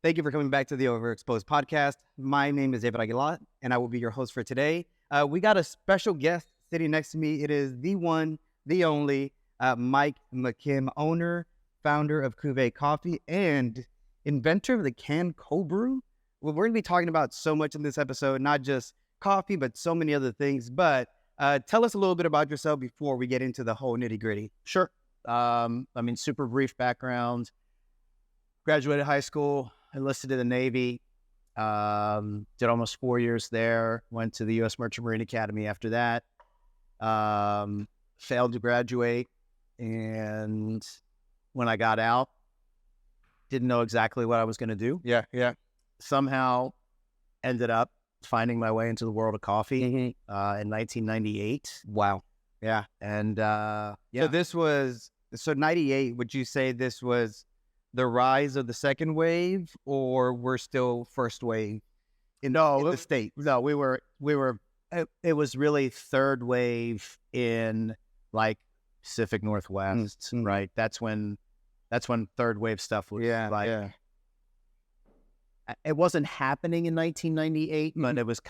Thank you for coming back to the Overexposed Podcast. My name is David Aguilar, and I will be your host for today. We got a special guest sitting next to me. It is the one, the only, Mike McKim, owner, founder of Cuvee Coffee, and inventor of the canned cold brew. Well, we're going to be talking about so much in this episode, not just coffee, but so many other things. But tell us a little bit about yourself before we get into the whole nitty gritty. Sure. Super brief background. Graduated high school, enlisted in the Navy, did almost 4 years there, went to the U.S. Merchant Marine Academy after that, failed to graduate, and when I got out, didn't know exactly what I was going to do. Yeah. Somehow ended up finding my way into the world of coffee in 1998. Wow. Yeah. And So 98, would you say this was the rise of the second wave, or we're still first wave in the States? No, we were, it was really third wave in like Pacific Northwest, right? That's when third wave stuff was it wasn't happening in 1998, but it was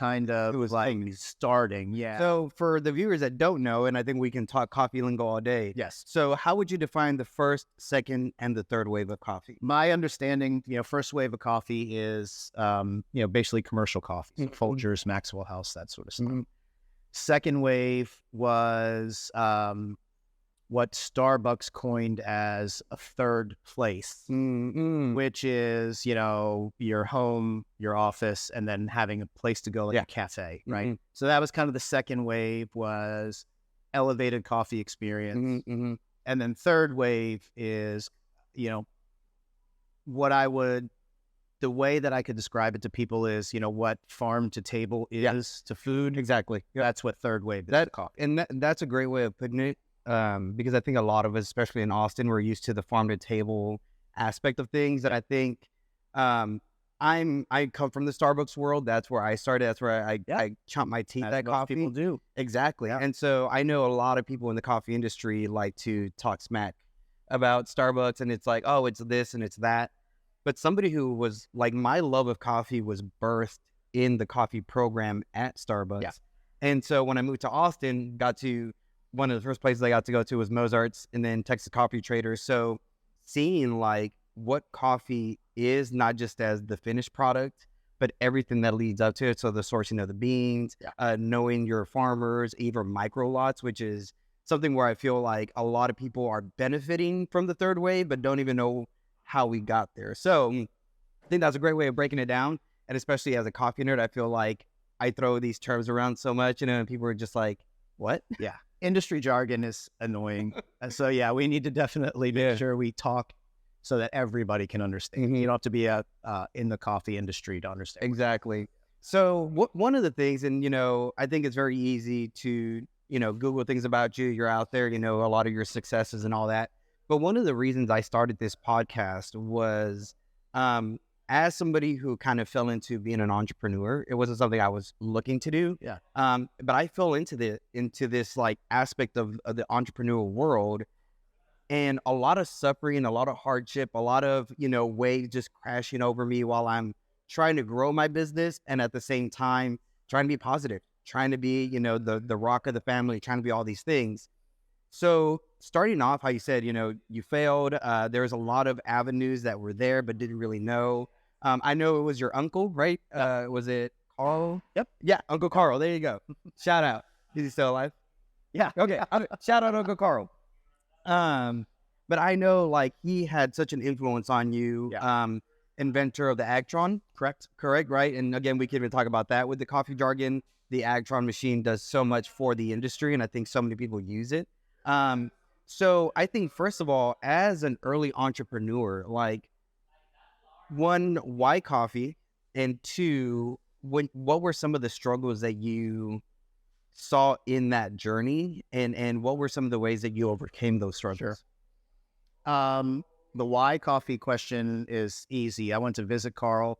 starting. Yeah. So for the viewers that don't know, and I think we can talk coffee lingo all day. Yes. So how would you define the first, second, and the third wave of coffee? My understanding, first wave of coffee is, basically commercial coffee, so Folgers, Maxwell House, that sort of stuff. Second wave was what Starbucks coined as a third place, which is, your home, your office, and then having a place to go like a cafe, right? So that was kind of the second wave, was elevated coffee experience. And then third wave is, the way that I could describe it to people is, what farm to table is to food. Exactly. That's what third wave is to coffee. And that's a great way of putting it. Because I think a lot of us, especially in Austin, we're used to the farm to table aspect of things. That I think I come from the Starbucks world. That's where I started. That's where I chomp my teeth at coffee. People do. Exactly. Yeah. And so I know a lot of people in the coffee industry like to talk smack about Starbucks, and it's like, oh, it's this and it's that. But somebody who was like, my love of coffee was birthed in the coffee program at Starbucks. Yeah. And so when I moved to Austin, one of the first places I got to go to was Mozart's, and then Texas Coffee Traders. So seeing like what coffee is, not just as the finished product, but everything that leads up to it. So the sourcing of the beans, knowing your farmers, even micro lots, which is something where I feel like a lot of people are benefiting from the third wave, but don't even know how we got there. So I think that's a great way of breaking it down. And especially as a coffee nerd, I feel like I throw these terms around so much, and people are just like, what? Yeah. Industry jargon is annoying. And so, we need to definitely make sure we talk so that everybody can understand. You don't have to be in the coffee industry to understand. Exactly. So one of the things, and, I think it's very easy to, Google things about you. You're out there, a lot of your successes and all that. But one of the reasons I started this podcast was as somebody who kind of fell into being an entrepreneur. It wasn't something I was looking to do. Yeah. But I fell into this like aspect of the entrepreneurial world, and a lot of suffering, a lot of hardship, a lot of, waves just crashing over me while I'm trying to grow my business, and at the same time trying to be positive, trying to be, the rock of the family, trying to be all these things. So starting off, how you said, you failed. There's a lot of avenues that were there, but didn't really know. I know it was your uncle, right? Was it Carl? Yep. Yeah, Uncle Carl. There you go. Shout out. Is he still alive? Yeah. Okay. Shout out Uncle Carl. But I know like he had such an influence on you. Yeah. Inventor of the Agtron. Correct, right? And again, we can even talk about that with the coffee jargon. The Agtron machine does so much for the industry, and I think so many people use it. So I think, first of all, as an early entrepreneur, like, one, why coffee? And two, what were some of the struggles that you saw in that journey? And what were some of the ways that you overcame those struggles? Sure. The why coffee question is easy. I went to visit Carl,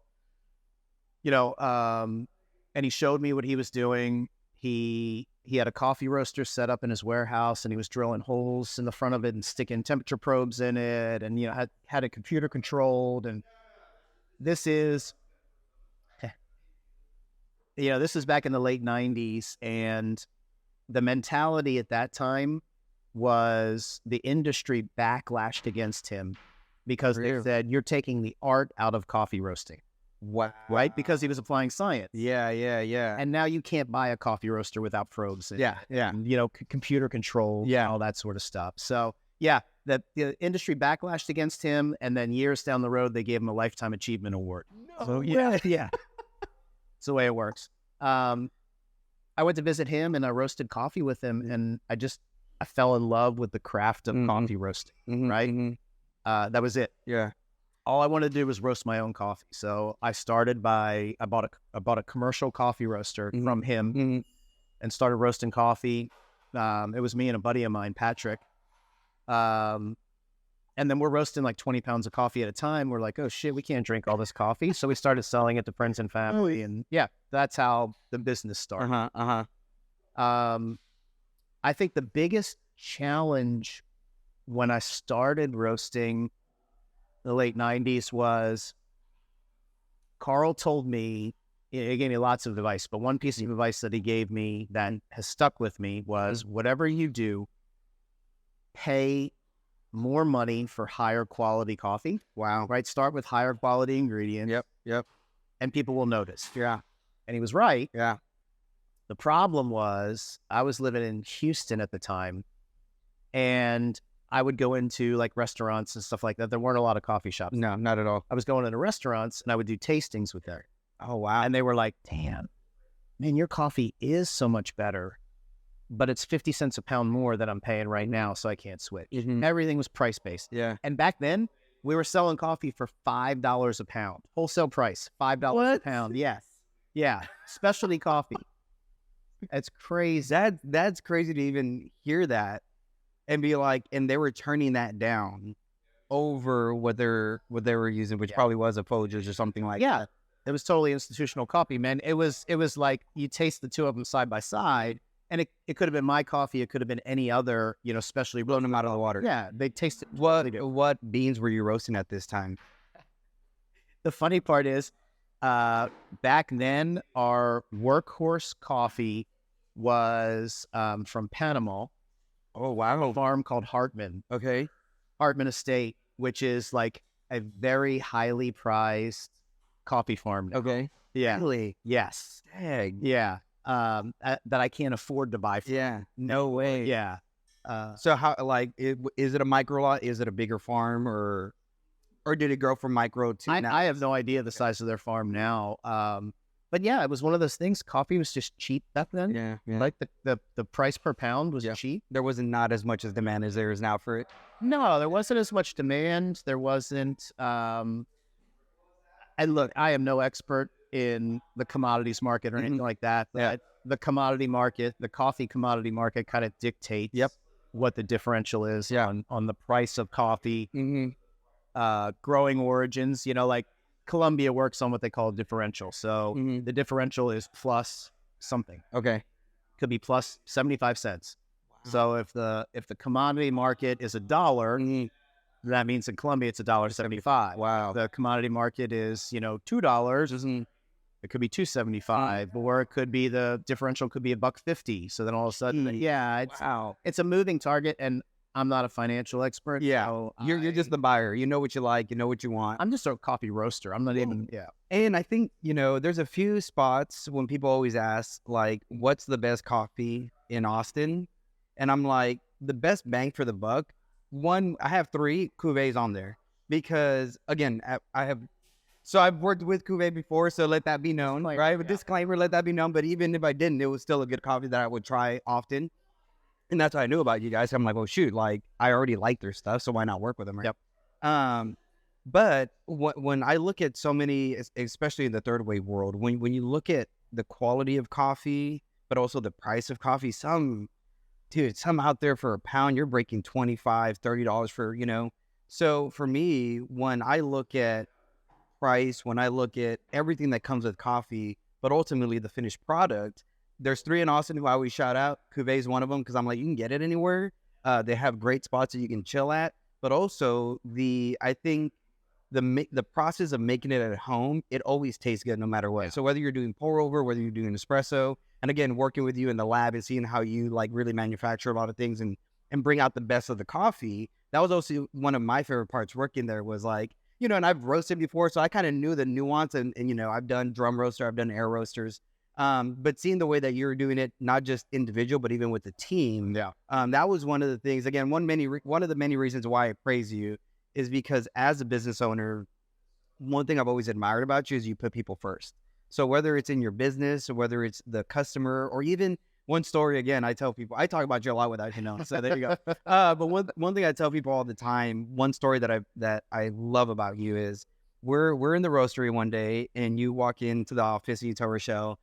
and he showed me what he was doing. He had a coffee roaster set up in his warehouse, and he was drilling holes in the front of it and sticking temperature probes in it, and had it computer controlled. And this is, this is back in the late 90s, and the mentality at that time was the industry backlashed against him because they said, you're taking the art out of coffee roasting. Wow. Right? Because he was applying science. Yeah. And now you can't buy a coffee roaster without probes. Yeah. And, computer control. Yeah. All that sort of stuff. So, yeah, the industry backlashed against him. And then years down the road, they gave him a Lifetime Achievement Award. No so, way. yeah. It's the way it works. I went to visit him and I roasted coffee with him. And I fell in love with the craft of coffee roasting. Right? Mm-hmm. That was it. Yeah. All I wanted to do was roast my own coffee. So I started I bought a commercial coffee roaster from him and started roasting coffee. It was me and a buddy of mine, Patrick. And then we're roasting like 20 pounds of coffee at a time. We're like, oh shit, we can't drink all this coffee. So we started selling it to friends and family. And yeah, that's how the business started. I think the biggest challenge when I started roasting the late 90s was Carl told me, he gave me lots of advice, but one piece of advice that he gave me that has stuck with me was whatever you do, pay more money for higher quality coffee. Wow. Right? Start with higher quality ingredients. Yep. And people will notice. Yeah. And he was right. Yeah. The problem was I was living in Houston at the time, and I would go into like restaurants and stuff like that. There weren't a lot of coffee shops. No, not at all. I was going into restaurants and I would do tastings with them. Oh, wow. And they were like, damn, man, your coffee is so much better, but it's 50 cents a pound more than I'm paying right now, so I can't switch. Everything was price-based. Yeah. And back then, we were selling coffee for $5 a pound. Wholesale price, $5 a pound. Yes. Yeah. Specialty coffee. That's crazy. That's crazy to even hear that and be like, and they were turning that down over what they were using, which probably was a Folgers or something like that. It was totally institutional coffee, man. It was like you taste the two of them side by side, and it could have been my coffee. It could have been any other, especially blown them out of the water. Yeah, they tasted. What beans were you roasting at this time? The funny part is, back then our workhorse coffee was from Panama. Oh, wow. A farm called Hartman. Okay. Hartman Estate, which is like a very highly prized coffee farm now. Okay. Yeah. Really? Yes. Dang. Yeah. That I can't afford to buy from. Yeah. No way. Yeah. So how, is it a micro lot? Is it a bigger farm or did it grow from micro to now? I have no idea the size of their farm now. But yeah, it was one of those things. Coffee was just cheap back then. Yeah. Like the price per pound was cheap. There wasn't not as much as demand as there is now for it. No, there wasn't as much demand. There wasn't. And look, I am no expert in the commodities market or anything like that. But the commodity market, the coffee commodity market, kind of dictates what the differential is on the price of coffee. Growing origins, like Colombia works on what they call a differential. So the differential is plus something. Okay. Could be plus 75 cents. Wow. So if the commodity market is $1, that means in Colombia it's $1.75. Wow. The commodity market is, $2. It could be $2.75, or it could be the differential could be $1.50. So then all of a sudden, it's a moving target, and I'm not a financial expert. Yeah, so you're just the buyer. You know what you like. You know what you want. I'm just a coffee roaster. I'm not even. And I think there's a few spots when people always ask like, "What's the best coffee in Austin?" And I'm like, the best bang for the buck. One, I have 3 Cuvees on there because again, I've worked with Cuvee before, so let that be known, right? With disclaimer, let that be known. But even if I didn't, it was still a good coffee that I would try often. And that's what I knew about you guys. I'm like, well, shoot, like I already like their stuff, so why not work with them, right? Yep. But when I look at so many, especially in the third wave world, when you look at the quality of coffee, but also the price of coffee, some out there for a pound, you're breaking $25, $30 for, So for me, when I look at price, when I look at everything that comes with coffee, but ultimately the finished product, there's 3 in Austin who I always shout out. Cuvee is one of them because I'm like, you can get it anywhere. They have great spots that you can chill at. But also I think the process of making it at home, it always tastes good no matter what. Yeah. So whether you're doing pour over, whether you're doing espresso, and again, working with you in the lab and seeing how you like really manufacture a lot of things and bring out the best of the coffee, that was also one of my favorite parts working there was like, you know, and I've roasted before, so I kind of knew the nuance and, you know, I've done drum roaster, I've done air roasters. But seeing the way that you're doing it, not just individual, but even with the team, that was one of the things, again, one of the many reasons why I praise you is because as a business owner, one thing I've always admired about you is you put people first. So whether it's in your business or whether it's the customer or even one story, again, I tell people, I talk about you a lot without you knowing. So there you go. But one thing I tell people all the time, one story that I love about you is we're in the roastery one day and you walk into the office and you tell Rochelle,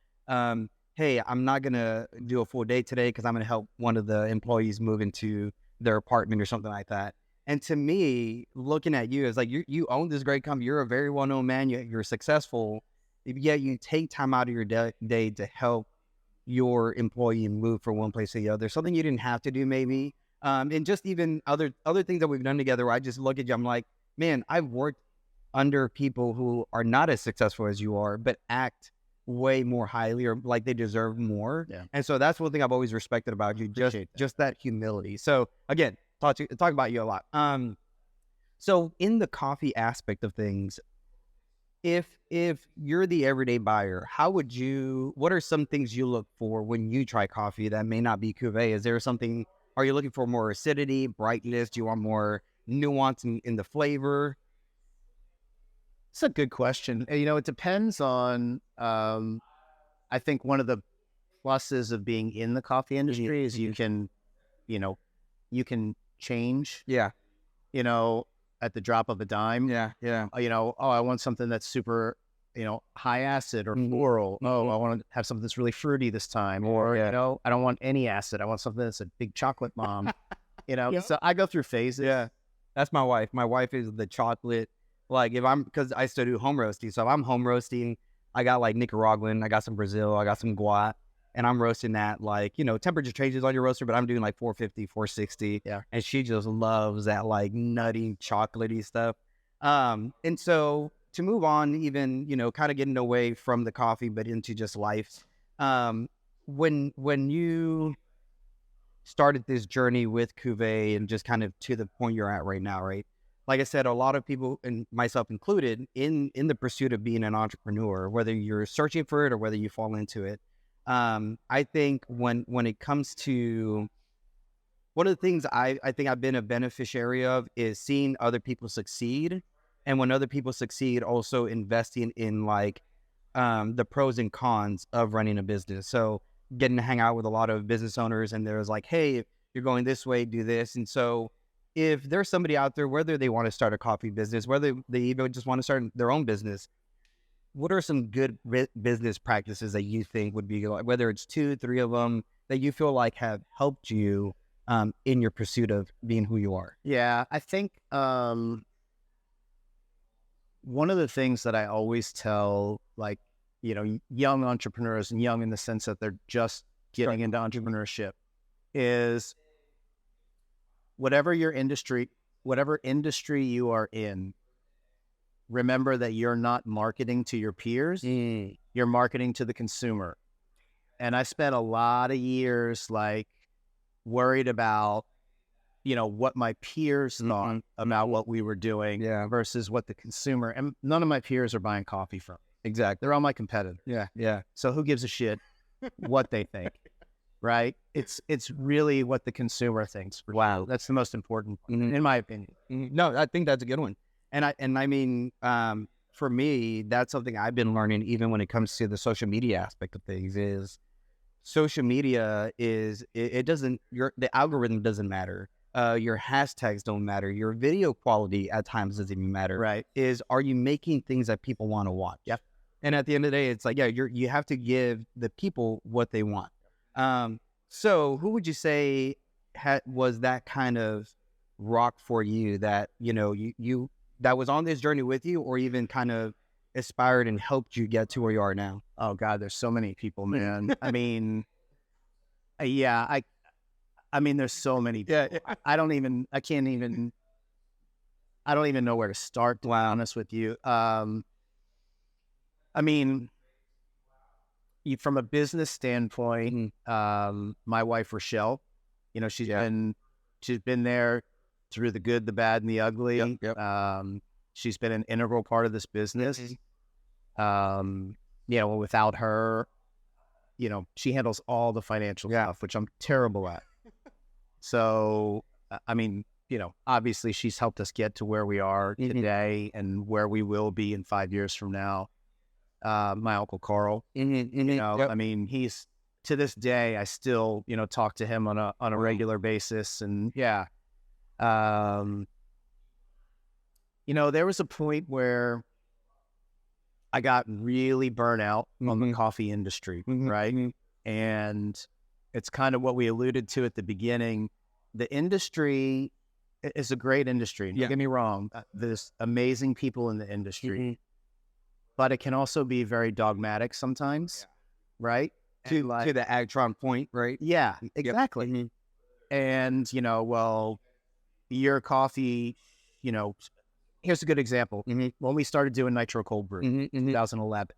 hey, I'm not going to do a full day today because I'm going to help one of the employees move into their apartment or something like that. And to me, looking at you, is like you own this great company. You're a very well-known man. You're successful. Yet you take time out of your day to help your employee move from one place to the other. Something you didn't have to do maybe. And just even other things that we've done together where I just look at you, I'm like, man, I've worked under people who are not as successful as you are, but act way more highly or like they deserve more. Yeah. And so that's one thing I've always respected about you, just that humility. So again, talk about you a lot. So in the coffee aspect of things, if you're the everyday buyer, what are some things you look for when you try coffee that may not be Cuvee? Is there something, are you looking for more acidity, brightness? Do you want more nuance in the flavor? It's a good question. You know, it depends on, I think one of the pluses of being in the coffee industry is you can change, you know, at the drop of a dime. You know, oh, I want something that's super, you know, high acid or floral. Oh, I want to have something that's really fruity this time. Or, you know, I don't want any acid. I want something that's a big chocolate bomb. You know, so I go through phases. Yeah. That's my wife. My wife is the chocolate. Like because I still do home roasting. So if I'm home roasting, I got like Nicaraguan, I got some Brazil, I got some Guat, and I'm roasting that like, you know, temperature changes on your roaster, but I'm doing like 450, 460. Yeah. And she just loves that like nutty, chocolatey stuff. And so to move on, even, you know, kind of getting away from the coffee, but into just life. When you started this journey with Cuvee and just kind of to the point you're at right now, right? Like I said, a lot of people, and myself included, in the pursuit of being an entrepreneur, whether you're searching for it or whether you fall into it, I think when it comes to one of the things I think I've been a beneficiary of is seeing other people succeed, and when other people succeed, also investing in like the pros and cons of running a business. So getting to hang out with a lot of business owners, and there's like, hey, if you're going this way, do this, and so. If there's somebody out there, whether they want to start a coffee business, whether they even just want to start their own business, what are some good business practices that you think would be, whether it's 2, 3 of them that you feel like have helped you in your pursuit of being who you are? Yeah, I think one of the things that I always tell, like, you know, young entrepreneurs, and young in the sense that they're just getting into entrepreneurship, is whatever industry you are in, remember that you're not marketing to your peers, you're marketing to the consumer. And I spent a lot of years like worried about, you know, what my peers thought about what we were doing versus what the consumer, and none of my peers are buying coffee from. Exactly. They're all my competitors. Yeah. So who gives a shit what they think? Right? It's really what the consumer thinks. Wow. That's the most important part, in my opinion. No, I think that's a good one. And I mean, for me, that's something I've been learning even when it comes to the social media aspect of things is social media is, the algorithm doesn't matter. Your hashtags don't matter. Your video quality at times doesn't even matter. Right. Are you making things that people want to watch? Yep. And at the end of the day, it's like, you have to give the people what they want. So who would you say was that kind of rock for you that, you know, you that was on this journey with you, or even kind of aspired and helped you get to where you are now? Oh God, there's so many people, man. I mean, I mean, there's so many people. I I don't even know where to start, to be honest with you. I mean, from a business standpoint, my wife, Rochelle, you know, she's been there through the good, the bad, and the ugly. She's been an integral part of this business. You know, without her, you know, she handles all the financial stuff, which I'm terrible at. So, I mean, you know, obviously she's helped us get to where we are today and where we will be in 5 years from now. My Uncle Carl, you know, I mean, he's, to this day, I still, you know, talk to him on a regular basis. And you know, there was a point where I got really burnt out on the coffee industry, right? And it's kind of what we alluded to at the beginning. The industry is a great industry. Don't get me wrong. There's amazing people in the industry, but it can also be very dogmatic sometimes, right? To the Agtron point, right? Yeah, exactly. And, you know, well, your coffee, you know, here's a good example. When we started doing Nitro Cold Brew in 2011,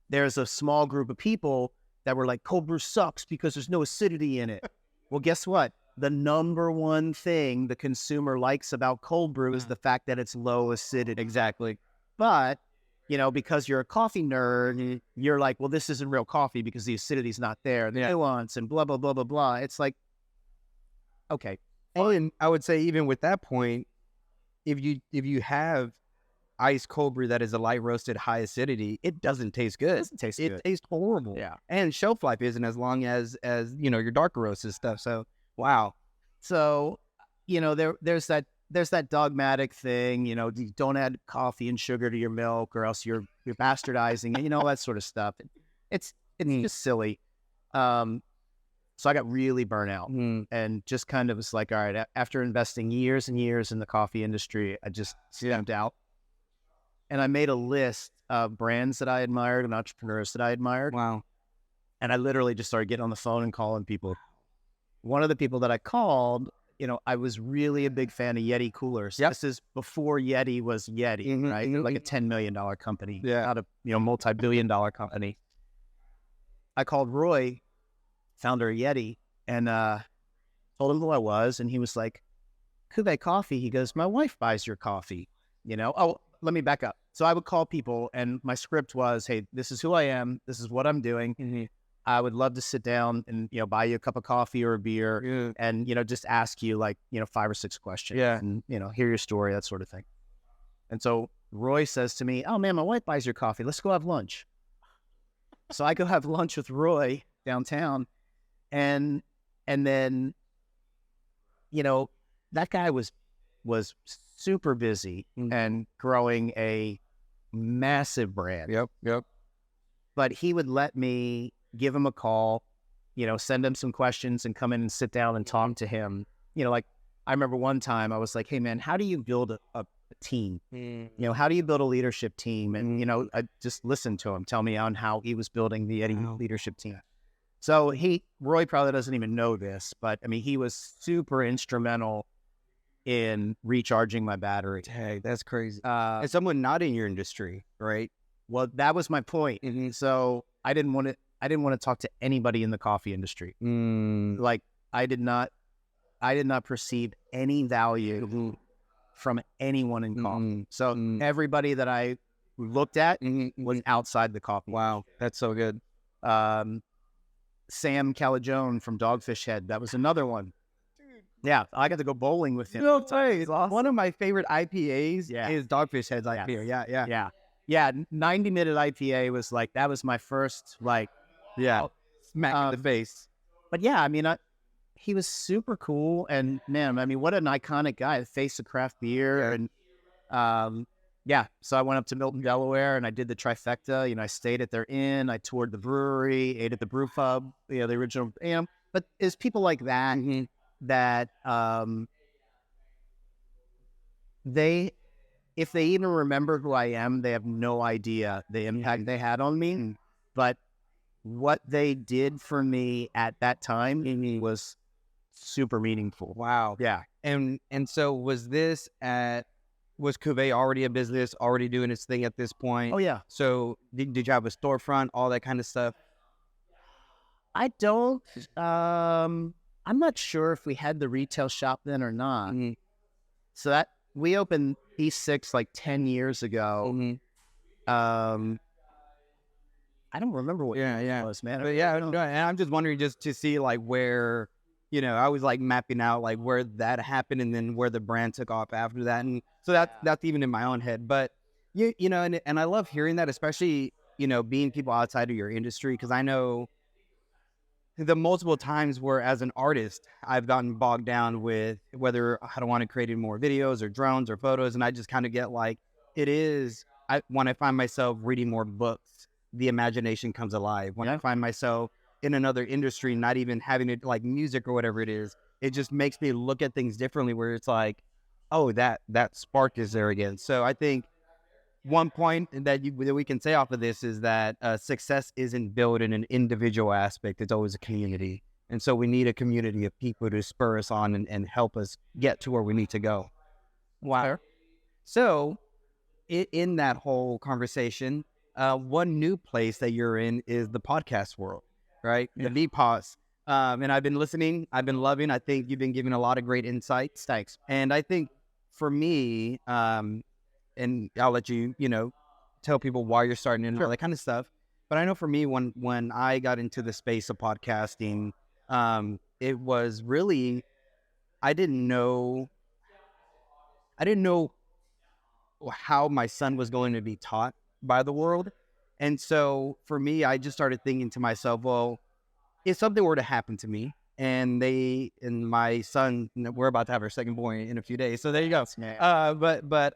there's a small group of people that were like, cold brew sucks because there's no acidity in it. Well, guess what? The number one thing the consumer likes about cold brew is the fact that it's low acidity. Exactly. But, you know, because you're a coffee nerd, you're like, well, this isn't real coffee because the acidity's not there. The nuance and blah, blah, blah, blah, blah. It's like, okay. And I would say even with that point, if you have iced cold brew that is a light roasted, high acidity, it doesn't tast good. It doesn't taste good. It tastes horrible. Yeah. And shelf life isn't as long as you know, your darker roasted stuff. So wow. So, you know, there's that dogmatic thing, you know, you don't add coffee and sugar to your milk or else you're bastardizing it, you know, all that sort of stuff. It's just silly. So I got really burnt out and just kind of was like, all right, after investing years and years in the coffee industry, I just stamped out. And I made a list of brands that I admired and entrepreneurs that I admired. Wow. And I literally just started getting on the phone and calling people. One of the people that I called, you know, I was really a big fan of Yeti coolers. This is before Yeti was Yeti, right? Like a $10 million company, not a, you know, multi-billion-dollar company. I called Roy, founder of Yeti, and told him who I was. And he was like, Cuvee Coffee. He goes, my wife buys your coffee, you know? Oh, let me back up. So I would call people and my script was, hey, this is who I am. This is what I'm doing. I would love to sit down and, you know, buy you a cup of coffee or a beer and, you know, just ask you like, you know, 5 or 6 questions and, you know, hear your story, that sort of thing. And so Roy says to me, oh man, my wife buys your coffee. Let's go have lunch. So I go have lunch with Roy downtown and then, you know, that guy was super busy and growing a massive brand. But he would let me give him a call, you know, send him some questions and come in and sit down and talk to him. You know, like I remember one time I was like, hey man, how do you build a team? You know, how do you build a leadership team? And, you know, I just listened to him tell me on how he was building the Eddie leadership team. So Roy probably doesn't even know this, but I mean, he was super instrumental in recharging my battery. Hey, that's crazy. And someone not in your industry, right? Well, that was my point. So I didn't want to talk to anybody in the coffee industry. Like I did not perceive any value from anyone in coffee. So everybody that I looked at was outside the coffee. Wow, that's so good. Sam Calagione from Dogfish Head, that was another one. Yeah, I got to go bowling with him. You know, I'll tell you, awesome. One of my favorite IPAs is Dogfish Head's IPA. Yeah, 90-minute IPA was like, that was my first, like, smack in the face. But yeah, I mean, he was super cool. And man, I mean, what an iconic guy, the face of craft beer. And so I went up to Milton, Delaware, and I did the trifecta. You know, I stayed at their inn, I toured the brewery, ate at the brew pub, you know, the original, you know, but it's people like that, that if they even remember who I am, they have no idea the impact they had on me. But what they did for me at that time was super meaningful. Wow. Yeah. And so was Cuvee already a business, already doing its thing at this point? Oh yeah. So did you have a storefront, all that kind of stuff? I don't. I'm not sure if we had the retail shop then or not. Mm-hmm. So that we opened E6 like 10 years ago. Mm-hmm. I don't remember what it was, man. But yeah, no, and I'm just wondering just to see like where, I was like mapping out like where that happened and then where the brand took off after that. And so that's even in my own head. But and I love hearing that, especially, being people outside of your industry, because I know the multiple times where as an artist, I've gotten bogged down with whether I don't want to create any more videos or drones or photos. And I just kind of get like, when I find myself reading more books, the imagination comes alive. When I find myself in another industry, not even having it like music or whatever it is, it just makes me look at things differently where it's like, oh, that spark is there again. So I think one point that we can say off of this is that success isn't built in an individual aspect. It's always a community. And so we need a community of people to spur us on and help us get to where we need to go. Wow. So in that whole conversation, one new place that you're in is the podcast world, right? Yeah. The Pos. And I've been listening. I've been loving. I think you've been giving a lot of great insights. Thanks. And I think for me, and I'll let you, tell people why you're starting and all that kind of stuff. But I know for me, when I got into the space of podcasting, it was really, I didn't know how my son was going to be taught by the world. And so for me, I just started thinking to myself, well, if something were to happen to me and my son, we're about to have our second boy in a few days. So there you go. But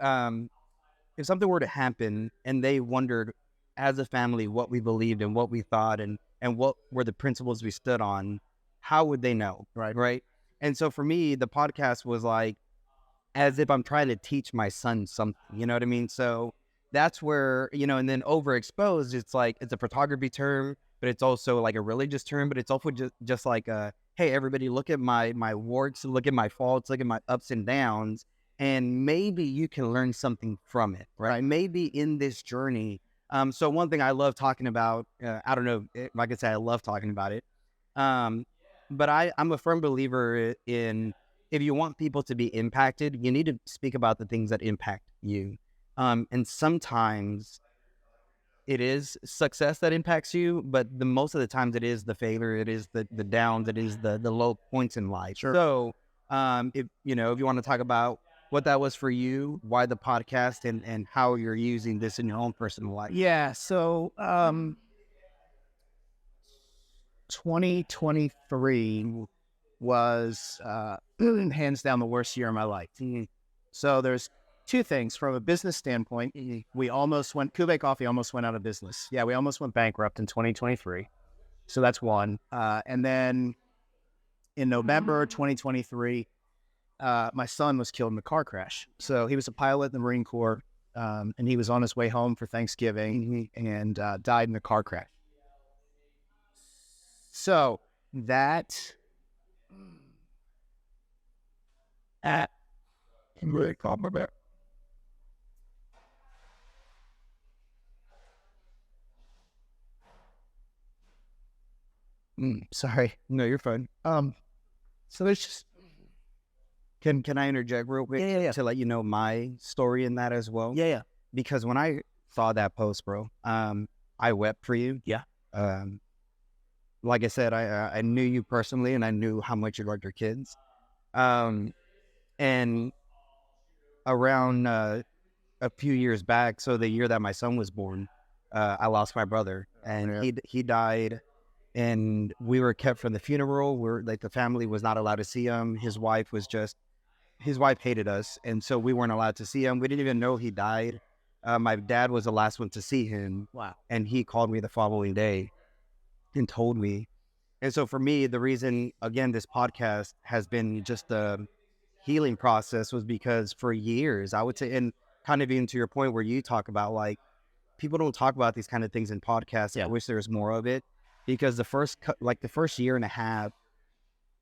if something were to happen and they wondered as a family what we believed and what we thought and what were the principles we stood on, how would they know? Right. And so for me, the podcast was like, as if I'm trying to teach my son something, you know what I mean? So that's where, and then overexposed, it's like, it's a photography term, but it's also like a religious term, but it's also just like, hey, everybody, look at my warts, look at my faults, look at my ups and downs. And maybe you can learn something from it, right? Maybe in this journey. So one thing I love talking about, I don't know, like I said, I love talking about it. But I'm a firm believer in, if you want people to be impacted, you need to speak about the things that impact you. And sometimes it is success that impacts you, but most of the times it is the failure, it is the downs, it is the low points in life. Sure. So if you want to talk about what that was for you, why the podcast, and how you're using this in your own personal life. Yeah. So 2023 was hands down the worst year of my life. Mm-hmm. So there's two things from a business standpoint. Mm-hmm. Cuvee Coffee almost went out of business. Yeah, we almost went bankrupt in 2023. So that's one. And then in November 2023, my son was killed in a car crash. So he was a pilot in the Marine Corps, and he was on his way home for Thanksgiving and died in a car crash. So that really caught my back. Sorry. No, you're fine. So there's just. Can I interject real quick? Yeah. To let you know my story in that as well? Yeah. Because when I saw that post, bro, I wept for you. Yeah. Like I said, I knew you personally, and I knew how much you loved your kids. And around a few years back, so the year that my son was born, I lost my brother, and he died. And we were kept from the funeral. The family was not allowed to see him. His wife hated us, and so we weren't allowed to see him. We didn't even know he died. My dad was the last one to see him. Wow. And he called me the following day and told me. And so for me, the reason, again, this podcast has been just a healing process was because for years, I would say, and kind of even to your point where you talk about, like, people don't talk about these kind of things in podcasts. Yeah. I wish there was more of it, because the first year and a half,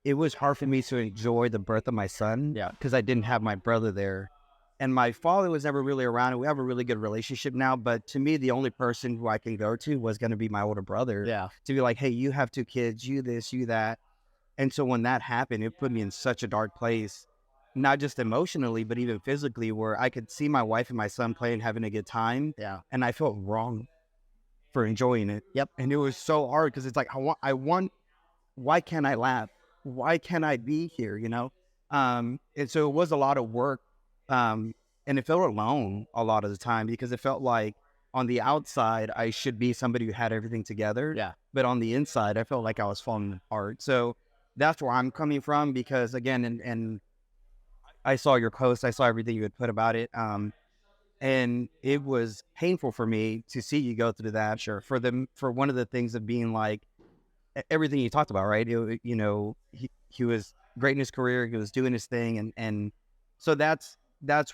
it was hard for me to enjoy the birth of my son. Yeah. Because I didn't have my brother there. And my father was never really around, and we have a really good relationship now. But to me, the only person who I can go to was going to be my older brother. Yeah. To be like, hey, you have 2 kids, you this, you that. And so when that happened, it put me in such a dark place, not just emotionally, but even physically, where I could see my wife and my son playing, having a good time. Yeah. And I felt wrong for enjoying it. Yep. And it was so hard because it's like, I want, why can't I laugh? Why can't I be here? You know? And so it was a lot of work. And it felt alone a lot of the time because it felt like on the outside, I should be somebody who had everything together. Yeah. But on the inside, I felt like I was falling apart. So that's where I'm coming from because, again, and I saw your post, I saw everything you had put about it. And it was painful for me to see you go through that. Sure. For one of the things of being like everything you talked about, right? He was great in his career. He was doing his thing. And so that's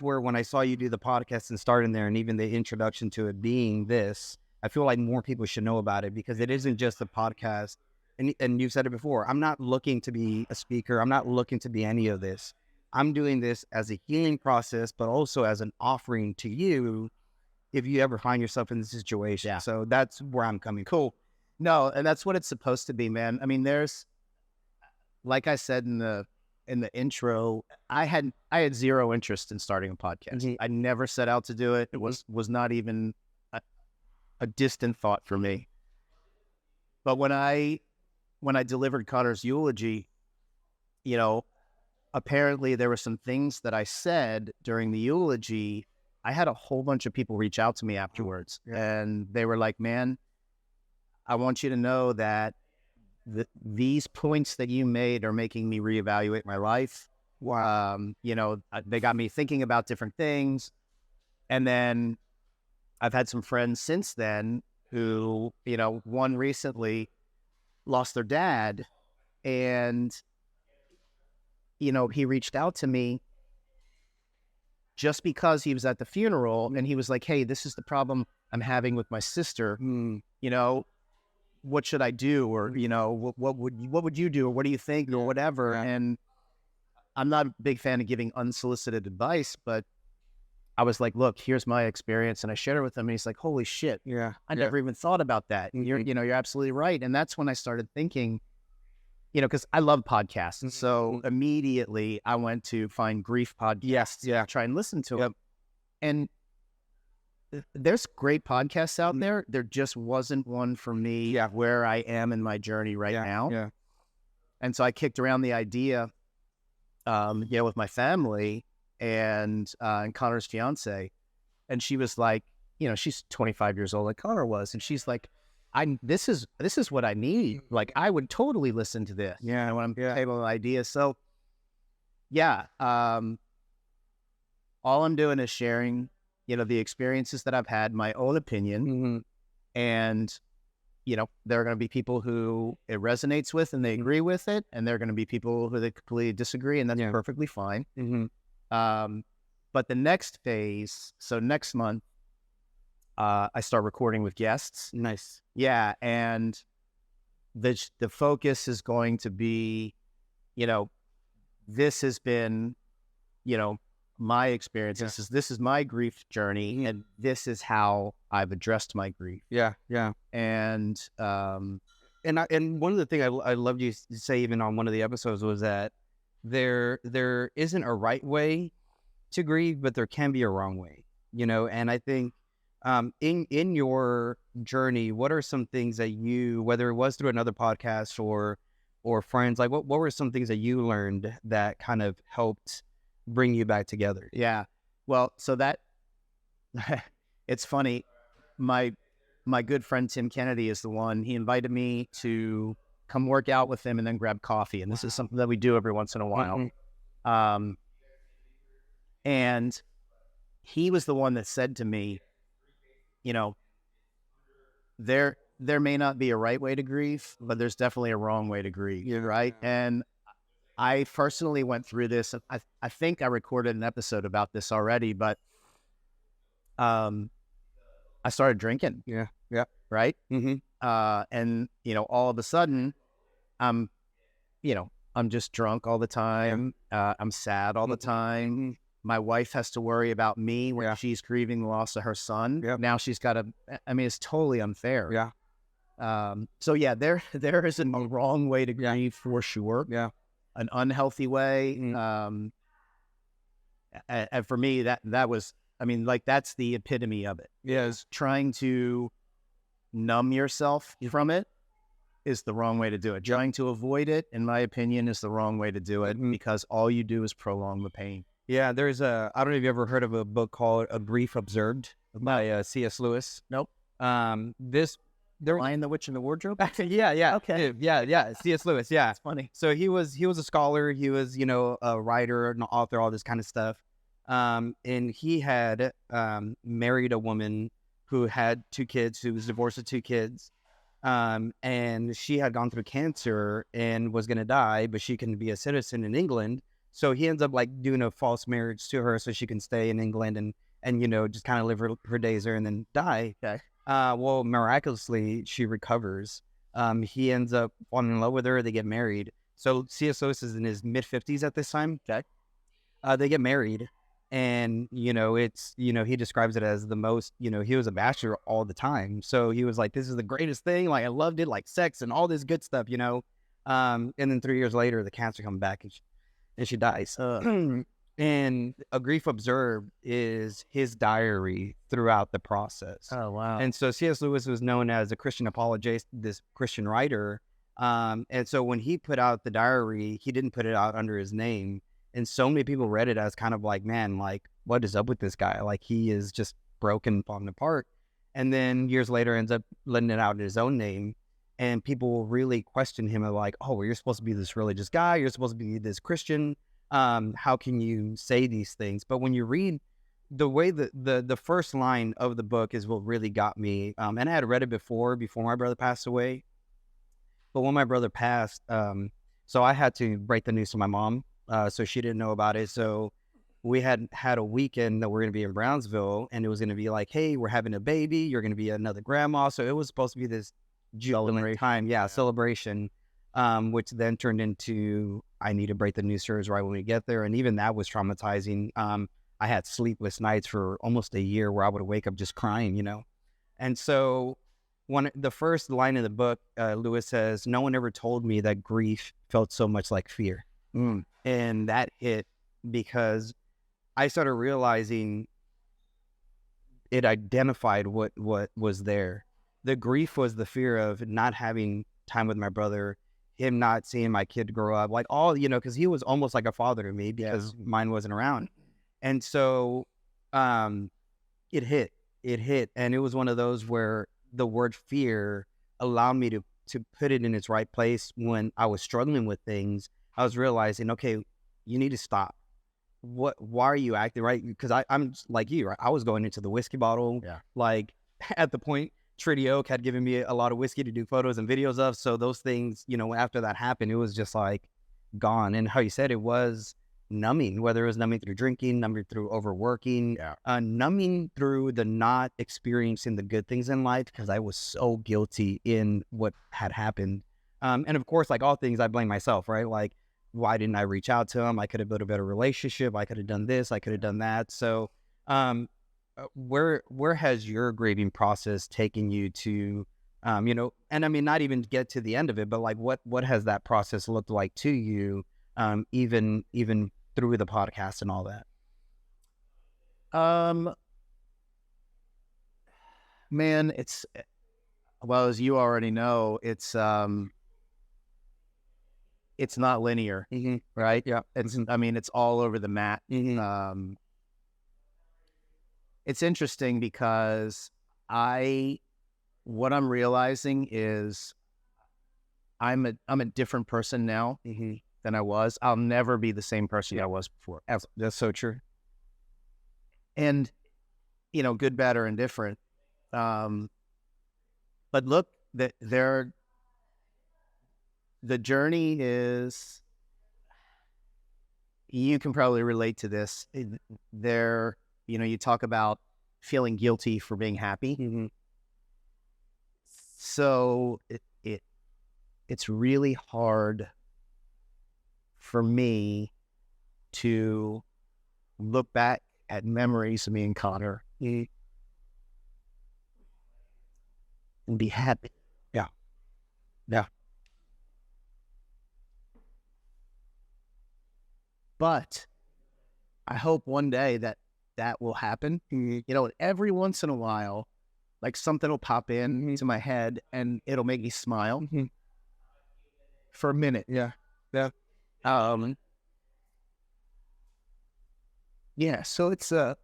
where when I saw you do the podcast and start in there and even the introduction to it being this, I feel like more people should know about it because it isn't just a podcast. And you've said it before, I'm not looking to be a speaker. I'm not looking to be any of this. I'm doing this as a healing process, but also as an offering to you if you ever find yourself in this situation. Yeah. So that's where I'm coming from. Cool. No, and that's what it's supposed to be, man. I mean, there's, like I said in the intro, I had 0 interest in starting a podcast. Mm-hmm. I never set out to do it. It was not even a distant thought for me. But when I delivered Conor's eulogy, apparently there were some things that I said during the eulogy. I had a whole bunch of people reach out to me afterwards, and they were like, man, I want you to know that these points that you made are making me reevaluate my life. Wow. They got me thinking about different things. And then I've had some friends since then who, one recently lost their dad, and, he reached out to me just because he was at the funeral, and he was like, hey, this is the problem I'm having with my sister. What should I do? Or, what would you do? Or what do you think? Or whatever. Yeah. And I'm not a big fan of giving unsolicited advice, but I was like, look, here's my experience. And I shared it with him. And he's like, holy shit. Yeah. I never even thought about that. Mm-hmm. You're absolutely right. And that's when I started thinking, because I love podcasts. And so immediately I went to find grief podcasts. Yeah. Try and listen to them. And there's great podcasts out there. There just wasn't one for me where I am in my journey right now. Yeah. And so I kicked around the idea, with my family and Conor's fiance. And she was like, she's 25 years old like Conor was. And she's like, this is what I need. Like, I would totally listen to this. Yeah. When I'm tabling ideas. So all I'm doing is sharing, the experiences that I've had, my own opinion. And, there are going to be people who it resonates with and they agree with it. And there are going to be people who they completely disagree, and that's perfectly fine. But the next phase, so next month, I start recording with guests. Nice. Yeah. And the focus is going to be, this has been, my experience. This is my grief journey, and this is how I've addressed my grief. Yeah. And one of the things I loved you to say even on one of the episodes was that there isn't a right way to grieve, but there can be a wrong way, and I think in your journey, what are some things that you, whether it was through another podcast or friends, like what were some things that you learned that kind of helped bring you back together? Yeah. Well, so that it's funny. My good friend Tim Kennedy is the one. He invited me to come work out with him and then grab coffee. And this is something that we do every once in a while. And he was the one that said to me, there may not be a right way to grieve, but there's definitely a wrong way to grieve, right? And I personally went through this. I think I recorded an episode about this already, but I started drinking. Yeah. Right? And, all of a sudden, I'm, I'm just drunk all the time. I'm sad all the time. My wife has to worry about me when she's grieving the loss of her son. Now she's got to, I mean, it's totally unfair. So yeah, there isn't a wrong way to grieve for sure. An unhealthy way. And for me, that was, I mean, like, that's the epitome of it. Is trying to numb yourself from it is the wrong way to do it. Trying to avoid it, in my opinion, is the wrong way to do it, because all you do is prolong the pain. Yeah, there's I don't know if you ever heard of a book called A Grief Observed by C.S. Lewis. Nope. Lion, the Witch, and the Wardrobe? Yeah. Okay. Yeah. C.S. Lewis, yeah. It's funny. So he was a scholar. He was, a writer, an author, all this kind of stuff. And he had married a woman who had 2 kids, who was divorced with 2 kids. And she had gone through cancer and was going to die, but she can be a citizen in England. So he ends up like doing a false marriage to her so she can stay in England and just kind of live her days there and then die. Okay. Well, miraculously, she recovers. He ends up falling in love with her. They get married. So C.S. Lewis is in his mid-50s at this time. Okay. They get married. And, he describes it as the most, he was a bachelor all the time. So he was like, this is the greatest thing. Like, I loved it, like sex and all this good stuff, And then 3 years later, the cancer comes back and she dies. And A Grief Observed is his diary throughout the process. Oh, wow. And so C.S. Lewis was known as a Christian apologist, this Christian writer. And so when he put out the diary, he didn't put it out under his name. And so many people read it as kind of like, man, like, what is up with this guy? Like, he is just broken, falling apart. And then years later ends up letting it out in his own name. And people will really question him of like, oh, well, you're supposed to be this religious guy. You're supposed to be this Christian. How can you say these things? But when you read the way the first line of the book is what really got me. And I had read it before my brother passed away. But when my brother passed, so I had to break the news to my mom. So she didn't know about it. So we had a weekend that we're going to be in Brownsville, and it was going to be like, hey, we're having a baby. You're going to be another grandma. So it was supposed to be this jubilant time. Yeah, celebration, which then turned into, I need to break the news to her right when we get there. And even that was traumatizing. I had sleepless nights for almost a year where I would wake up just crying, And so the first line of the book, Lewis says, no one ever told me that grief felt so much like fear. And that hit because I started realizing it identified what was there. The grief was the fear of not having time with my brother, him not seeing my kid grow up, like all, because he was almost like a father to me because mine wasn't around. And so it hit. And it was one of those where the word fear allowed me to put it in its right place when I was struggling with things. I was realizing, okay, you need to stop. Why are you acting right? Because I'm just like you, right? I was going into the whiskey bottle. Like at the point, Treaty Oak had given me a lot of whiskey to do photos and videos of. So those things, after that happened, it was just like gone. And how you said it was numbing, whether it was numbing through drinking, numbing through overworking, numbing through the not experiencing the good things in life because I was so guilty in what had happened. And of course, like all things, I blame myself, right? Like, why didn't I reach out to him? I could have built a better relationship. I could have done this. I could have done that. So where has your grieving process taken you to, and I mean, not even get to the end of it, but like what has that process looked like to you, even through the podcast and all that? Man, well, as you already know, it's not linear, right? Yeah. I mean, it's all over the map. It's interesting because what I'm realizing is I'm a different person now than I was. I'll never be the same person I was before. That's so true. And, good, bad, or indifferent. But look, the journey is, you can probably relate to this. You talk about feeling guilty for being happy. So it's really hard for me to look back at memories of me and Conor and be happy. Yeah. Yeah. But I hope one day that will happen. You know, every once in a while, like something will pop into my head and it'll make me smile for a minute. Yeah. Yeah. Yeah. So it's I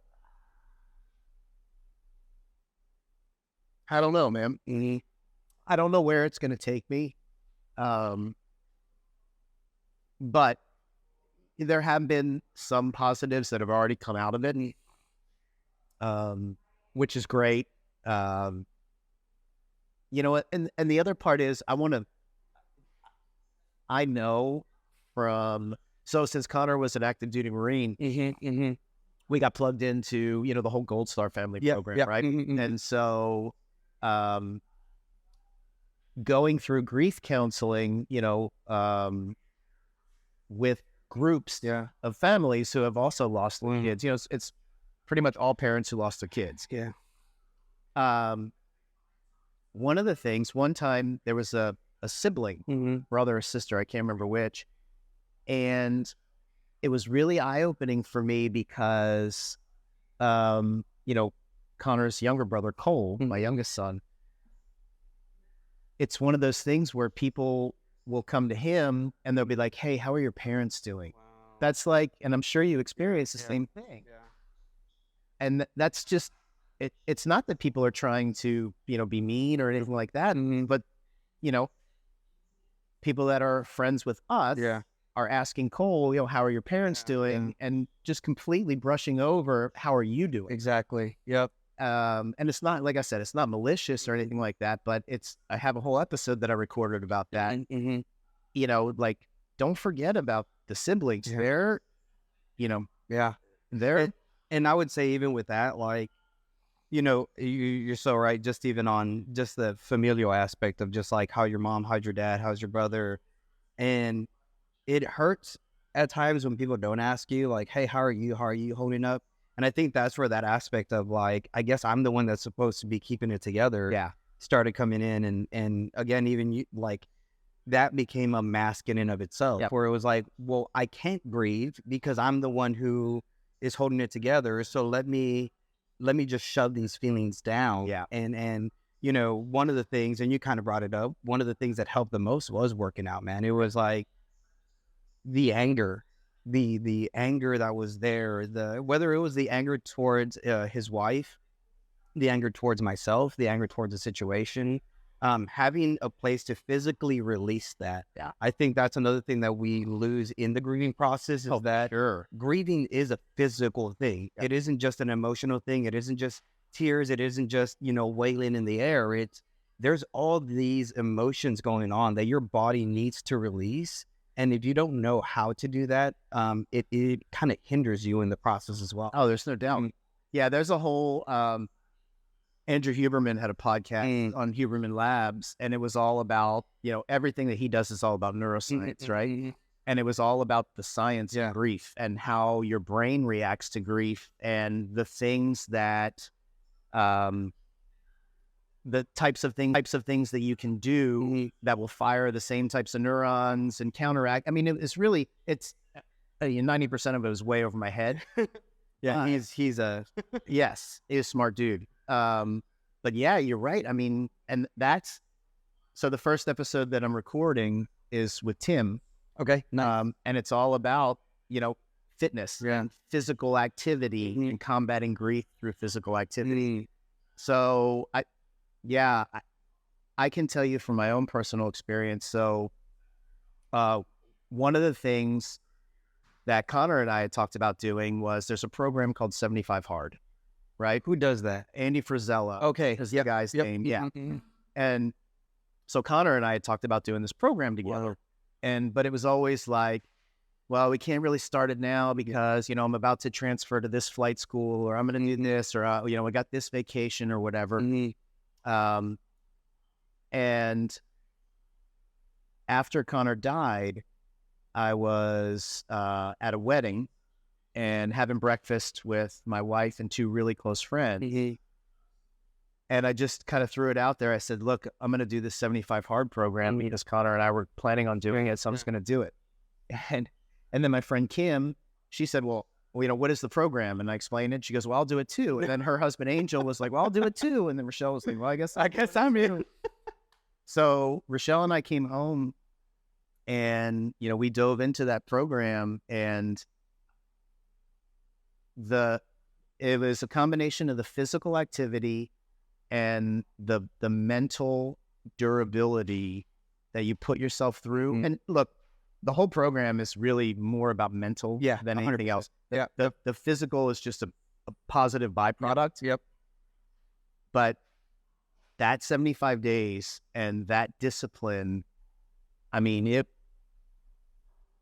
don't know, man. I don't know where it's going to take me. But there have been some positives that have already come out of it, which is great. You know what? And the other part is I know so since Conor was an active duty Marine, we got plugged into, you know, the whole Gold Star family program, right? And so, going through grief counseling, you know, with groups of families who have also lost their kids, you know, it's pretty much all parents who lost their kids. Yeah. One of the things, one time there was a sibling, brother or sister, I can't remember which, and it was really eye-opening for me because, you know, Conor's younger brother, Cole, my youngest son, it's one of those things where people will come to him and they'll be like, hey, how are your parents doing? Wow. That's like, and I'm sure you experience the same thing. Yeah. And that's just, it's not that people are trying to, you know, be mean or anything like that, but, you know, people that are friends with us are asking Cole, you know, how are your parents doing? And just completely brushing over, how are you doing? Exactly. Yep. And it's not, like I said, it's not malicious or anything like that, but I have a whole episode that I recorded about that. You know, like, don't forget about the siblings. They're, you know, and I would say even with that, like, you know, you're so right. Just even on just the familial aspect of just like how your mom, how's your dad, how's your brother, and it hurts at times when people don't ask you, like, hey, how are you? How are you holding up? And I think that's where that aspect of, like, I guess I'm the one that's supposed to be keeping it together. Started coming in, and again, even like that became a mask in and of itself, where it was like, well, I can't grieve because I'm the one who is holding it together. So let me just shove these feelings down. And you know, one of the things, and you kind of brought it up, one of the things that helped the most was working out, man. It was like the anger, the anger that was there, whether it was the anger towards his wife, the anger towards myself, the anger towards the situation, having a place to physically release that. I think that's another thing that we lose in the grieving process is that grieving is a physical thing. It isn't just an emotional thing. It isn't just tears. It isn't just, you know, wailing in the air. There's all these emotions going on that your body needs to release. And if you don't know how to do that, it kind of hinders you in the process as well. Oh, there's no doubt. Yeah, there's a whole, Andrew Huberman had a podcast on Huberman Labs, and it was all about, you know, everything that he does is all about neuroscience, right? And it was all about the science of grief and how your brain reacts to grief and the things that, the types of things that you can do that will fire the same types of neurons and counteract. I mean, it's 90% of it was way over my head. He's a he's a smart dude. But yeah, you're right. I mean, and so the first episode that I'm recording is with Tim. Okay. Nice. And it's all about, you know, fitness and physical activity and combating grief through physical activity. So I can tell you from my own personal experience. So, one of the things that Conor and I had talked about doing was there's a program called 75 Hard, right? Who does that? Andy Frizella. Okay. Is the guy's name. Yeah. And so Conor and I had talked about doing this program together. But it was always like, well, we can't really start it now because, you know, I'm about to transfer to this flight school, or I'm going to do this, or, you know, I got this vacation or whatever. And after Conor died, I was at a wedding and having breakfast with my wife and 2 really close friends. Mm-hmm. And I just kind of threw it out there. I said, look, I'm going to do this 75 hard program because Conor and I were planning on doing it. So I'm just going to do it. And then my friend Kim, she said, well, what is the program? And I explained it. She goes, well, I'll do it too. And then her husband, Angel, was like, well, I'll do it too. And then Rochelle was like, well, I guess I'm in. So Rochelle and I came home and, we dove into that program, and it was a combination of the physical activity and the mental durability that you put yourself through. Mm-hmm. And look, the whole program is really more about mental than anything 100%. Else. Yeah. The physical is just a positive byproduct. Yep. But that 75 days and that discipline, I mean,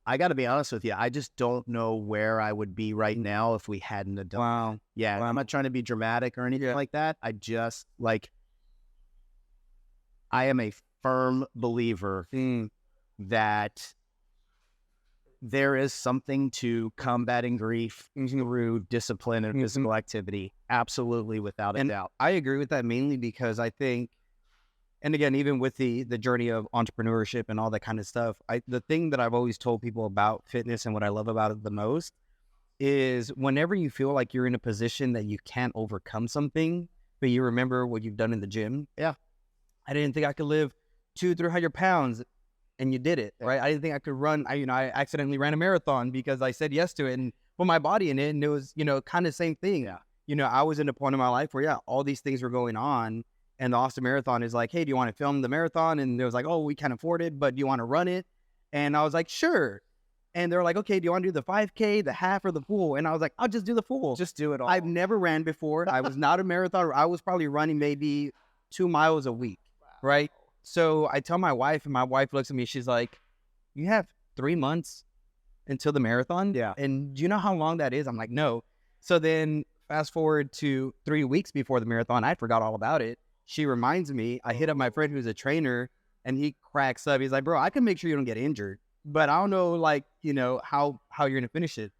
I got to be honest with you, I just don't know where I would be right now if we hadn't done that. Wow. Yeah. Wow. I'm not trying to be dramatic or anything like that. I just I am a firm believer that there is something to combating grief through discipline and physical activity. Absolutely, without a doubt. I agree with that mainly because I think, and again, even with the journey of entrepreneurship and all that kind of stuff, the thing that I've always told people about fitness and what I love about it the most is whenever you feel like you're in a position that you can't overcome something, but you remember what you've done in the gym. Yeah. I didn't think I could live 200-300 pounds. And you did it, right? I didn't think I could run. I accidentally ran a marathon because I said yes to it and put my body in it. And it was, kind of the same thing. Yeah. I was in a point in my life where, all these things were going on. And the Austin Marathon is like, hey, do you want to film the marathon? And it was like, oh, we can't afford it, but do you want to run it? And I was like, sure. And they're like, okay, do you want to do the 5K, the half, or the full? And I was like, I'll just do the full. Just do it all. I've never ran before. I was not a marathoner. I was probably running maybe 2 miles a week, right? So I tell my wife, and my wife looks at me, she's like, you have 3 months until the marathon? Yeah. And do you know how long that is? I'm like, no. So then fast forward to 3 weeks before the marathon, I forgot all about it. She reminds me, I hit up my friend who's a trainer, and he cracks up. He's like, bro, I can make sure you don't get injured, but I don't know, how you're going to finish it.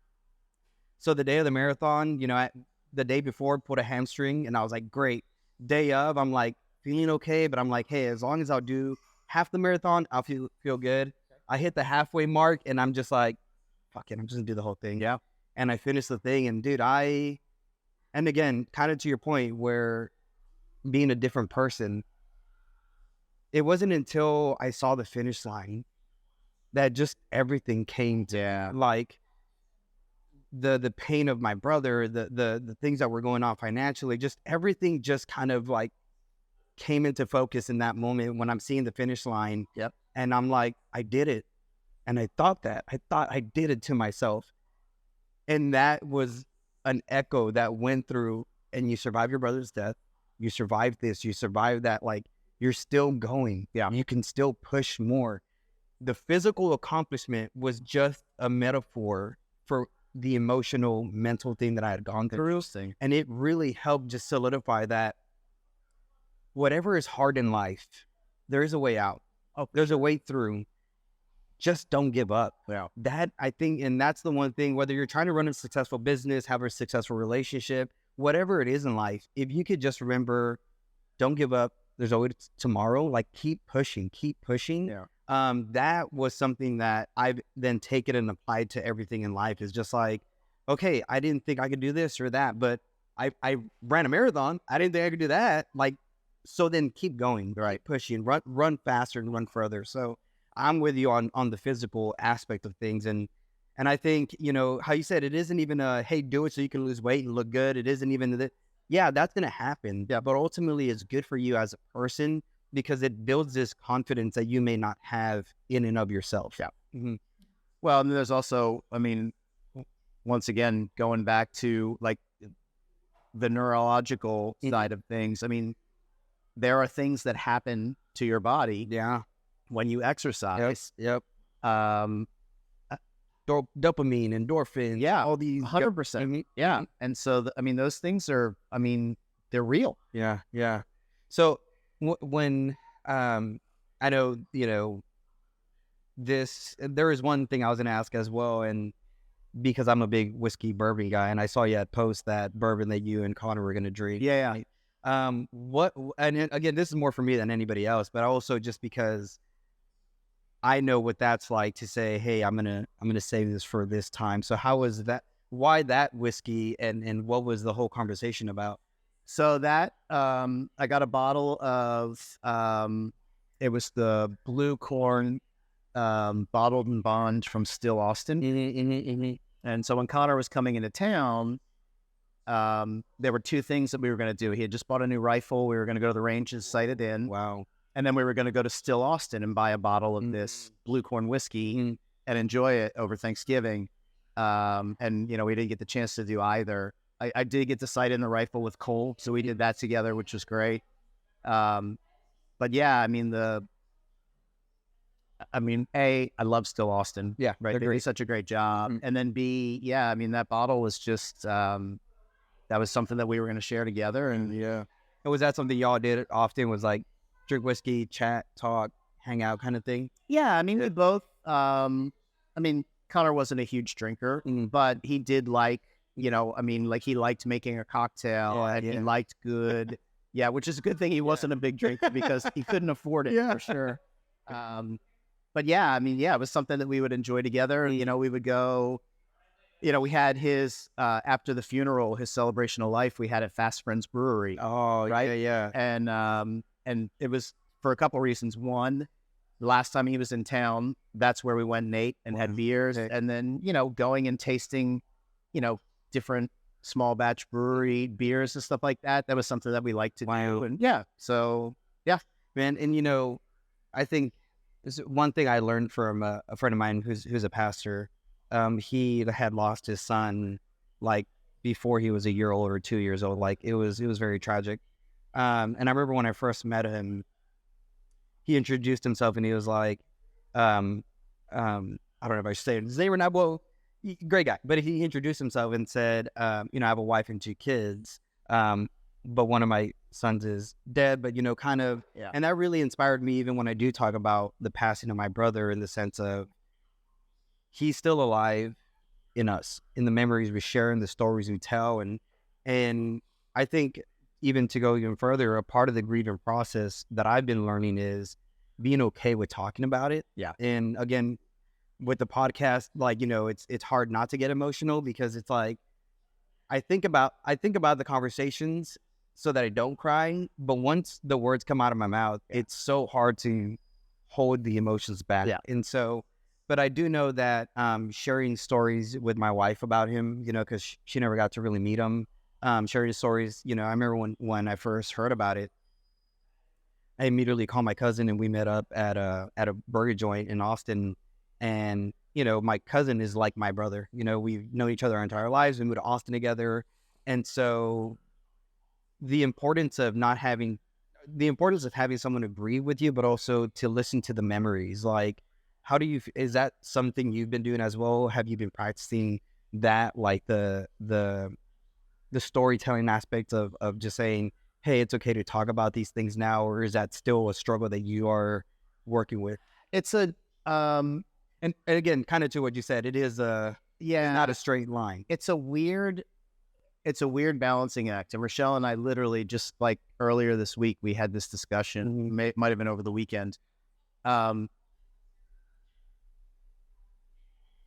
So the day of the marathon, the day before, pulled a hamstring, and I was like, great. Day of, I'm like, feeling okay, but I'm like, hey, as long as I'll do half the marathon, I'll feel good. I hit the halfway mark, and I'm just like, fuck it, I'm just gonna do the whole thing. Yeah. And I finished the thing, and dude, and again, kind of to your point, where being a different person, it wasn't until I saw the finish line that just everything came to like the pain of my brother, the things that were going on financially, just everything just kind of like came into focus in that moment when I'm seeing the finish line. Yep. And I'm like, I did it. And I thought I did it to myself. And that was an echo that went through, and you survive your brother's death. You survive this, you survive that, like you're still going. Yeah. You can still push more. The physical accomplishment was just a metaphor for the emotional, mental thing that I had gone through. And it really helped just solidify that whatever is hard in life, there is a way out. Oh, there's a way through. Just don't give up. Yeah. That, I think, and that's the one thing, whether you're trying to run a successful business, have a successful relationship, whatever it is in life, if you could just remember, don't give up. There's always tomorrow. Like, keep pushing. Yeah. That was something that I've then taken and applied to everything in life. Is just like, okay, I didn't think I could do this or that, but I ran a marathon. I didn't think I could do that. Like, so then keep going, right? Pushing, run faster and run further. So I'm with you on the physical aspect of things. And I think, how you said, it isn't even hey, do it so you can lose weight and look good. It isn't even that. Yeah, that's going to happen. Yeah. But ultimately it's good for you as a person because it builds this confidence that you may not have in and of yourself. Yeah. Mm-hmm. Well, and there's also, once again, going back to like the neurological side of things. There are things that happen to your body. Yeah. When you exercise. Yep. Dopamine, endorphins. Yeah. All these. 100%. Yeah. And so, those things are, they're real. Yeah. Yeah. So when, I know, there is one thing I was going to ask as well. And because I'm a big whiskey bourbon guy, and I saw you had post that bourbon that you and Conor were going to drink. Yeah. Right? And again, this is more for me than anybody else, but also just because I know what that's like to say, hey, I'm gonna save this for this time. So how was that? Why that whiskey, and what was the whole conversation about? So that I got a bottle of it was the Blue Corn bottled and bond from Still Austin. And so when Conor was coming into town, there were two things that we were going to do. He had just bought a new rifle. We were going to go to the range and sight it in. Wow. And then we were going to go to Still Austin and buy a bottle of this Blue Corn whiskey and enjoy it over Thanksgiving. And, we didn't get the chance to do either. I did get to sight in the rifle with Cole, so we did that together, which was great. But yeah, A, I love Still Austin. Yeah, right. They did such a great job. And then B, yeah, that bottle was just, that was something that we were going to share together. And yeah. And was that something y'all did often, was like drink whiskey, chat, talk, hang out kind of thing? Yeah. We both, Conor wasn't a huge drinker, but he did like, he liked making a cocktail and he liked good. Yeah. Which is a good thing. He wasn't a big drinker because he couldn't afford it for sure. But yeah, it was something that we would enjoy together. We would go, we had his, after the funeral, his celebration of life, we had at Fast Friends Brewery. Oh, right. Yeah. And it was for a couple of reasons. One, the last time he was in town, that's where we went and ate and had beers. Okay. And then, going and tasting, different small batch brewery beers and stuff like that. That was something that we liked to do. And yeah, so yeah, man. And, I think this is one thing I learned from a friend of mine who's a pastor. He had lost his son like before he was a year old or 2 years old. Like it was very tragic. And I remember when I first met him, he introduced himself and he was like, I don't know if I should say his name or not. Well, great guy. But he introduced himself and said, I have a wife and 2 kids. But one of my sons is dead, but, kind of, and that really inspired me even when I do talk about the passing of my brother, in the sense of he's still alive in us, in the memories we share and the stories we tell. And I think even to go even further, a part of the grieving process that I've been learning is being okay with talking about it. Yeah. And again, with the podcast, like, it's hard not to get emotional, because it's like, I think about the conversations so that I don't cry. But once the words come out of my mouth, it's so hard to hold the emotions back. Yeah. And so, but I do know that sharing stories with my wife about him, because she never got to really meet him, sharing stories, I remember when I first heard about it, I immediately called my cousin and we met up at a burger joint in Austin. And, my cousin is like my brother. We've known each other our entire lives. We moved to Austin together. And so the importance of having someone agree with you, but also to listen to the memories. Like, is that something you've been doing as well? Have you been practicing that, like the storytelling aspect of just saying, hey, it's okay to talk about these things now? Or is that still a struggle that you are working with? It's a, and again, kind of to what you said, it is not a straight line. It's a weird balancing act. And Rochelle and I literally just like earlier this week, we had this discussion, might have been over the weekend.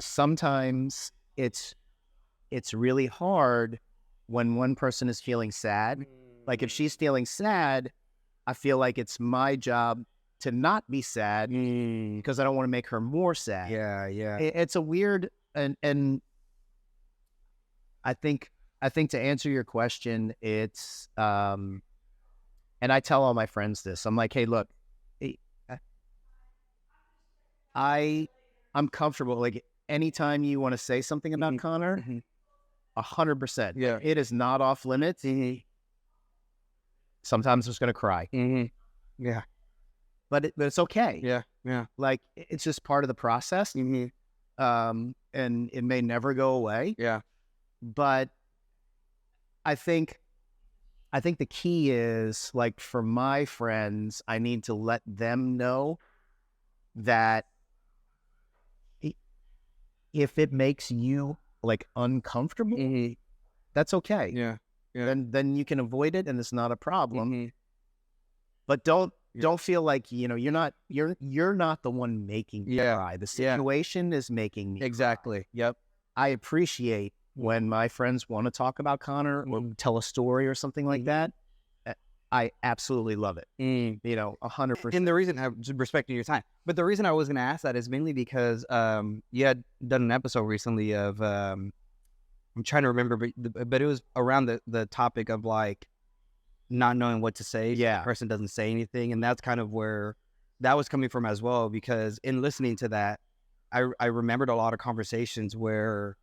Sometimes it's really hard when one person is feeling sad. Like if she's feeling sad, I feel like it's my job to not be sad because I don't want to make her more sad. Yeah. It's a weird, and I think to answer your question, it's, and I tell all my friends this, I'm like, hey, look, I'm comfortable. Like anytime you want to say something about Conor, 100%. Yeah. It is not off limits. Sometimes I'm just going to cry. Yeah. But it's okay. Yeah. Like it's just part of the process. And it may never go away. Yeah. But I think the key is, like, for my friends, I need to let them know that if it makes you like uncomfortable, that's okay. Yeah. Then you can avoid it and it's not a problem. But don't feel like, you know, you're not the one making me cry. The situation is making me exactly. cry. Yep. I appreciate when my friends want to talk about Conor or tell a story or something like that. I absolutely love it. You know, 100%. And the reason I'm respecting your time, but the reason I was going to ask that is mainly because you had done an episode recently of I'm trying to remember, but it was around the topic of like not knowing what to say. Yeah, the person doesn't say anything, and that's kind of where that was coming from as well. Because in listening to that, I remembered a lot of conversations where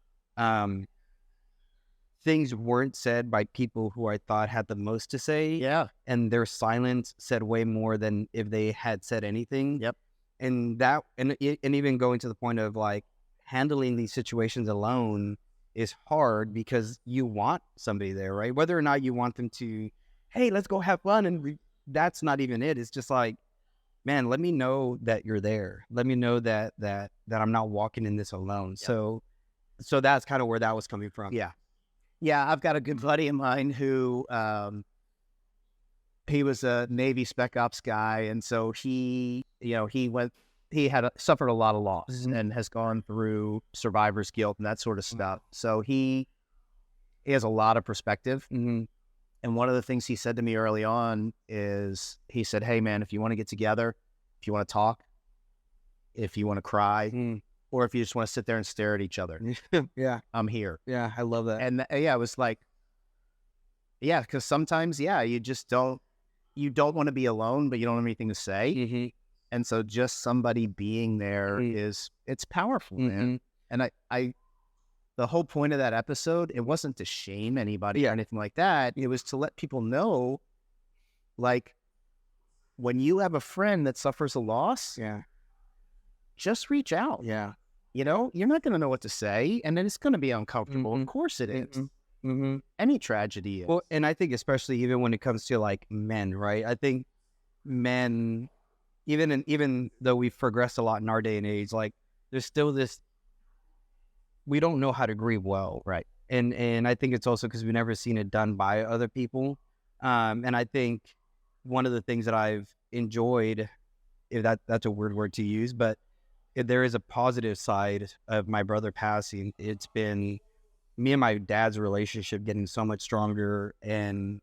things weren't said by people who I thought had the most to say. Yeah. And their silence said way more than if they had said anything. Yep. And that, and even going to the point of like handling these situations alone is hard because you want somebody there, right? Whether or not you want them to, hey, let's go have fun. And that's not even it. It's just like, man, let me know that you're there. Let me know that I'm not walking in this alone. Yep. So that's kind of where that was coming from. Yeah. Yeah, I've got a good buddy of mine who he was a Navy Spec Ops guy, and so he suffered a lot of loss and has gone through survivor's guilt and that sort of stuff. So he has a lot of perspective. And one of the things he said to me early on is he said, "Hey man, if you want to get together, if you want to talk, if you want to cry, or if you just want to sit there and stare at each other, I'm here." Yeah, I love that. And it was like, because sometimes, you just don't want to be alone, but you don't have anything to say. And so just somebody being there it's powerful, man. And I the whole point of that episode, it wasn't to shame anybody or anything like that. It was to let people know, like, when you have a friend that suffers a loss, just reach out. Yeah. You know, you're not going to know what to say, and then it's going to be uncomfortable. Of course it is. Any tragedy is. Well, and I think especially even when it comes to like men, right? I think men, even though we've progressed a lot in our day and age, like there's still this, we don't know how to grieve well. Right. And I think it's also because we've never seen it done by other people. And I think one of the things that I've enjoyed, if that's a weird word to use, but if there is a positive side of my brother passing, it's been me and my dad's relationship getting so much stronger and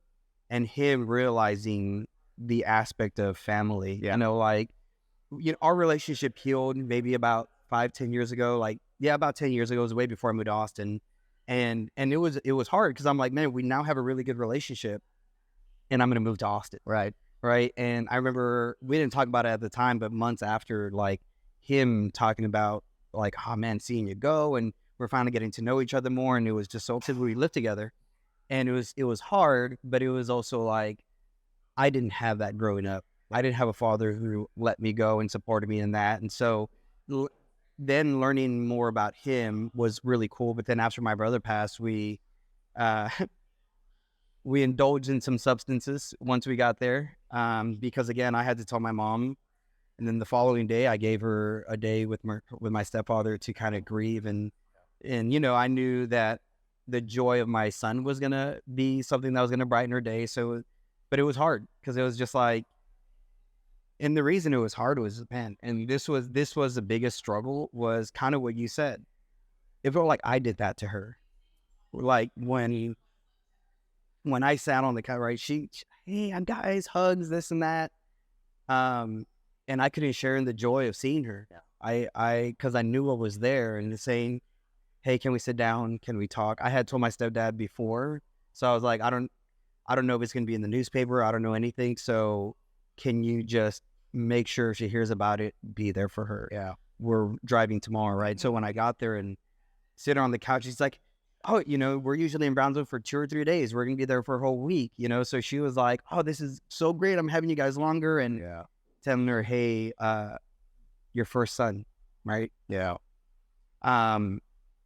him realizing the aspect of family. You know, like, you know, our relationship healed maybe about 5-10 years ago. Like, about 10 years ago. It was way before I moved to Austin. And it was hard because I'm like, man, we now have a really good relationship and I'm going to move to Austin. Right. And I remember we didn't talk about it at the time, but months after, like, him talking about like, oh man, seeing you go, and we're finally getting to know each other more, and it was just so we lived together, and it was hard, but it was also like I didn't have that growing up. I didn't have a father who let me go and supported me in that, and so then learning more about him was really cool. But then after my brother passed, we indulged in some substances once we got there, because again, I had to tell my mom. And then the following day, I gave her a day with my stepfather to kind of grieve. And you know, I knew that the joy of my son was going to be something that was going to brighten her day. So, but it was hard because it was just like, and the reason it was hard was, man, and this was the biggest struggle was kind of what you said. It felt like I did that to her. Like when I sat on the couch, right, hey, I'm guys, hugs, this and that. And I couldn't share in the joy of seeing her. Because I knew what was there, and saying, hey, can we sit down? Can we talk? I had told my stepdad before. So I was like, I don't know if it's going to be in the newspaper. I don't know anything. So can you just make sure if she hears about it, be there for her? Yeah. We're driving tomorrow, right? So when I got there and sit on the couch, she's like, oh, you know, we're usually in Brownsville for 2 or 3 days. We're going to be there for a whole week, you know? So she was like, oh, this is so great. I'm having you guys longer. And telling her, hey, your first son, right? Yeah.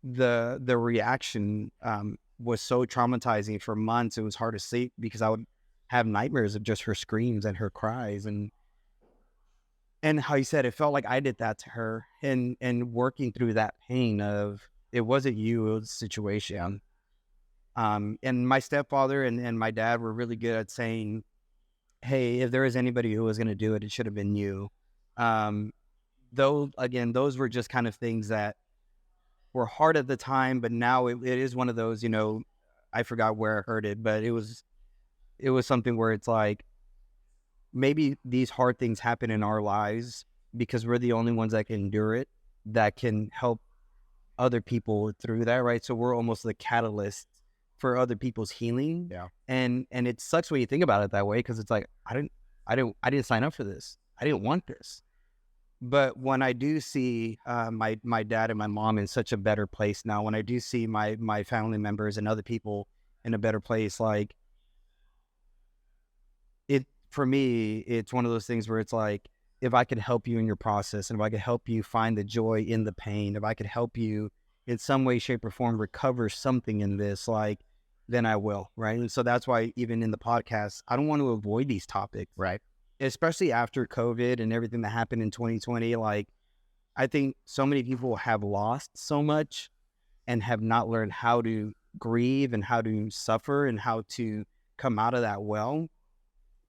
The reaction was so traumatizing for months. It was hard to sleep because I would have nightmares of just her screams and her cries. And And how you said it felt like I did that to her, and working through that pain of it wasn't you, it was the situation. And my stepfather and my dad were really good at saying, hey, if there is anybody who was going to do it, it should have been you. Though, again, those were just kind of things that were hard at the time, but now it is one of those, I forgot where I heard it, but it was something where it's like, maybe these hard things happen in our lives because we're the only ones that can endure it, that can help other people through that, right? So we're almost the catalyst for other people's healing. Yeah. And it sucks when you think about it that way, because it's like, I didn't sign up for this. I didn't want this. But when I do see my dad and my mom in such a better place now, when I do see my family members and other people in a better place, like, for me, it's one of those things where it's like, if I could help you in your process, and if I could help you find the joy in the pain, if I could help you in some way, shape, or form recover something in this, like, then I will, right? And so that's why even in the podcast, I don't want to avoid these topics, right? Especially after COVID and everything that happened in 2020. Like, I think so many people have lost so much and have not learned how to grieve and how to suffer and how to come out of that well.